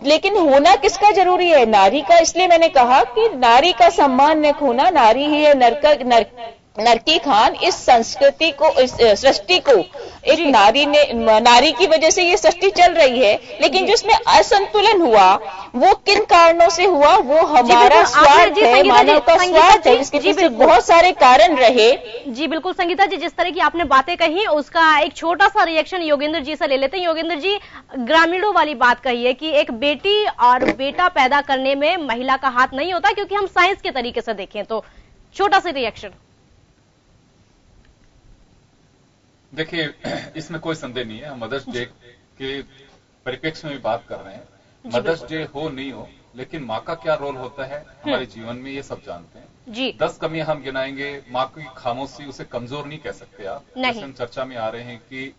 लेकिन होना किसका जरूरी है? नारी का। इसलिए मैंने कहा कि नारी का सम्मान न खोना, नारी ही है नर की खान। इस संस्कृति को, इस सृष्टि को एक नारी की वजह से ये सृष्टि चल रही है, लेकिन जिसमें असंतुलन हुआ वो किन कारणों से हुआ? वो हमारा स्वार्थ है, मानव का स्वार्थ है, जिसके पीछे बहुत सारे कारण रहे। जी बिल्कुल संगीता जी, जिस तरह की आपने बातें कही उसका एक छोटा सा रिएक्शन योगेंद्र जी से ले लेते हैं। योगेंद्र जी, ग्रामीणों वाली बात कही है कि एक बेटी और बेटा पैदा करने में महिला का हाथ नहीं होता, क्योंकि हम साइंस के तरीके से देखें तो। छोटा सा रिएक्शन। देखिए, इसमें कोई संदेह नहीं है, हम मदर्स डे के परिप्रेक्ष्य में बात कर रहे हैं। मदर्स डे हो नहीं हो, लेकिन माँ का क्या रोल होता है हमारे जीवन में, ये सब जानते हैं जी। 10 कमियां हम गिनाएंगे। माँ की खामोशी, उसे कमजोर नहीं कह सकते आप। जैसे हम चर्चा में आ रहे हैं कि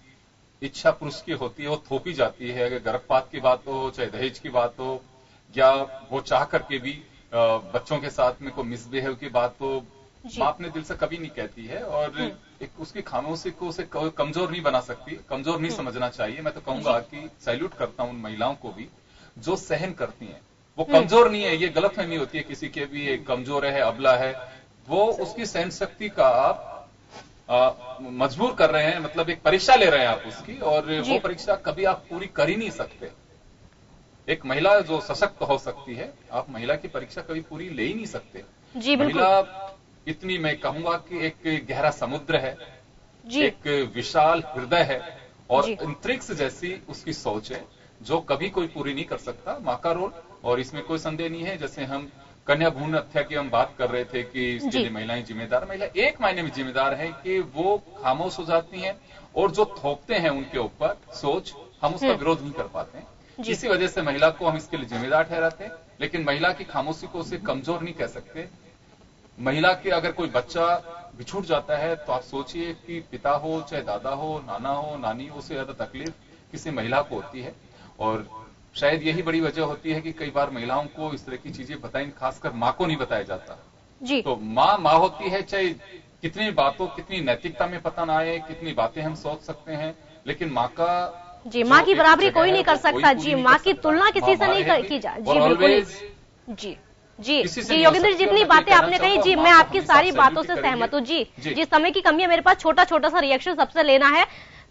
इच्छा पुरुष की होती है, वो थोपी जाती है। अगर गर्भपात की बात हो, चाहे दहेज की बात हो, या वो चाह करके भी बच्चों के साथ में कोई मिसबिहेव की बात हो, माँ अपने दिल से कभी नहीं कहती है, और एक उसकी खामोशी को उसे कमजोर नहीं बना सकती, कमजोर नहीं समझना चाहिए। मैं तो कहूंगा कि सैल्यूट करता हूं उन महिलाओं को भी जो सहन करती हैं। वो कमजोर नहीं है, ये गलतफहमी होती है किसी के भी, एक कमजोर है, अबला है। वो उसकी सहन शक्ति का आप मजबूर कर रहे हैं, मतलब एक परीक्षा ले रहे हैं आप उसकी, और वो परीक्षा कभी आप पूरी कर ही नहीं सकते। एक महिला जो सशक्त हो सकती है, आप महिला की परीक्षा कभी पूरी ले ही नहीं सकते। महिला इतनी, मैं कहूंगा कि एक गहरा समुद्र है, एक विशाल हृदय है, और अंतरिक्ष जैसी उसकी सोच है, जो कभी कोई पूरी नहीं कर सकता माँ का रोल। और इसमें कोई संदेह नहीं है। जैसे हम कन्या भ्रूण हत्या की हम बात कर रहे थे कि इसके लिए महिलाएं जिम्मेदार, महिला एक मायने में जिम्मेदार है कि वो खामोश हो जाती हैं, और जो थोपते हैं उनके ऊपर सोच, हम उसका विरोध नहीं कर पाते हैं। इसी वजह से महिला को हम इसके लिए जिम्मेदार ठहराते हैं, लेकिन महिला की खामोशी को उसे कमजोर नहीं कह सकते। महिला के अगर कोई बच्चा बिछुड़ जाता है तो आप सोचिए कि पिता हो, चाहे दादा हो, नाना हो, नानी हो, उससे ज्यादा तकलीफ किसी महिला को होती है। और शायद यही बड़ी वजह होती है कि कई बार महिलाओं को इस तरह की चीजें बताई, खासकर माँ को नहीं बताया जाता जी। तो माँ होती है, चाहे कितनी बातों, कितनी नैतिकता में पता ना आए, कितनी बातें हम सोच सकते हैं, लेकिन माँ का जी, माँ की बराबरी कोई नहीं कर सकता जी, माँ की तुलना किसी से नहीं की जा। जी बिल्कुल जी जी जी योगेंद्र, जितनी बातें आपने कही जी, मैं आपकी सारी बातों से सहमत हूँ जी। जी समय की कमी है, मेरे पास छोटा सा रिएक्शन सबसे लेना है।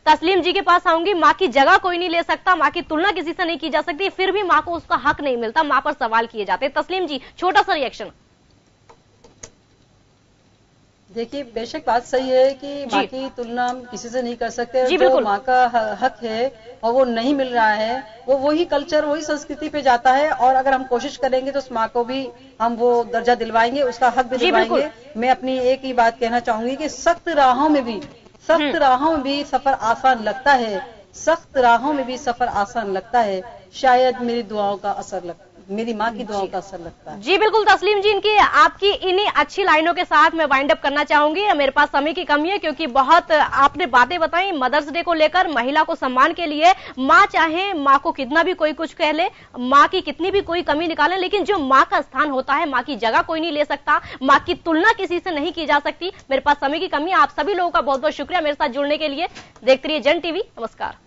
तस्लीम जी के पास आऊंगी। माँ की जगह कोई नहीं ले सकता, माँ की तुलना किसी से नहीं की जा सकती, फिर भी माँ को उसका हक नहीं मिलता, माँ पर सवाल किए जाते। तस्लीम जी, छोटा सा रिएक्शन। देखिए, बेशक बात सही है कि माँ की तुलना हम किसी से नहीं कर सकते। जी, जो माँ का हक है और वो नहीं मिल रहा है, वो वही कल्चर, वही संस्कृति पे जाता है। और अगर हम कोशिश करेंगे तो उस माँ को भी हम वो दर्जा दिलवाएंगे, उसका हक भी दिलवाएंगे। मैं अपनी एक ही बात कहना चाहूंगी कि सख्त राहों में भी सफर आसान लगता है, सख्त राहों में भी सफर आसान लगता है। शायद मेरी दुआओं का असर लगता है, मेरी माँ की दुआओं का असर लगता है। जी बिल्कुल तस्लीम जी, इनकी आपकी इन्हीं अच्छी लाइनों के साथ मैं वाइंड अप करना चाहूंगी। मेरे पास समय की कमी है क्योंकि बहुत आपने बातें बताई मदर्स डे को लेकर, महिला को सम्मान के लिए। माँ चाहे माँ को कितना भी कोई कुछ कह ले, माँ की कितनी भी कोई कमी निकाले, लेकिन जो माँ का स्थान होता है, माँ की जगह कोई नहीं ले सकता, माँ की तुलना किसी से नहीं की जा सकती। मेरे पास समय की कमी है। आप सभी लोगों का बहुत बहुत शुक्रिया मेरे साथ जुड़ने के लिए। देखते रहिए जन टीवी। नमस्कार।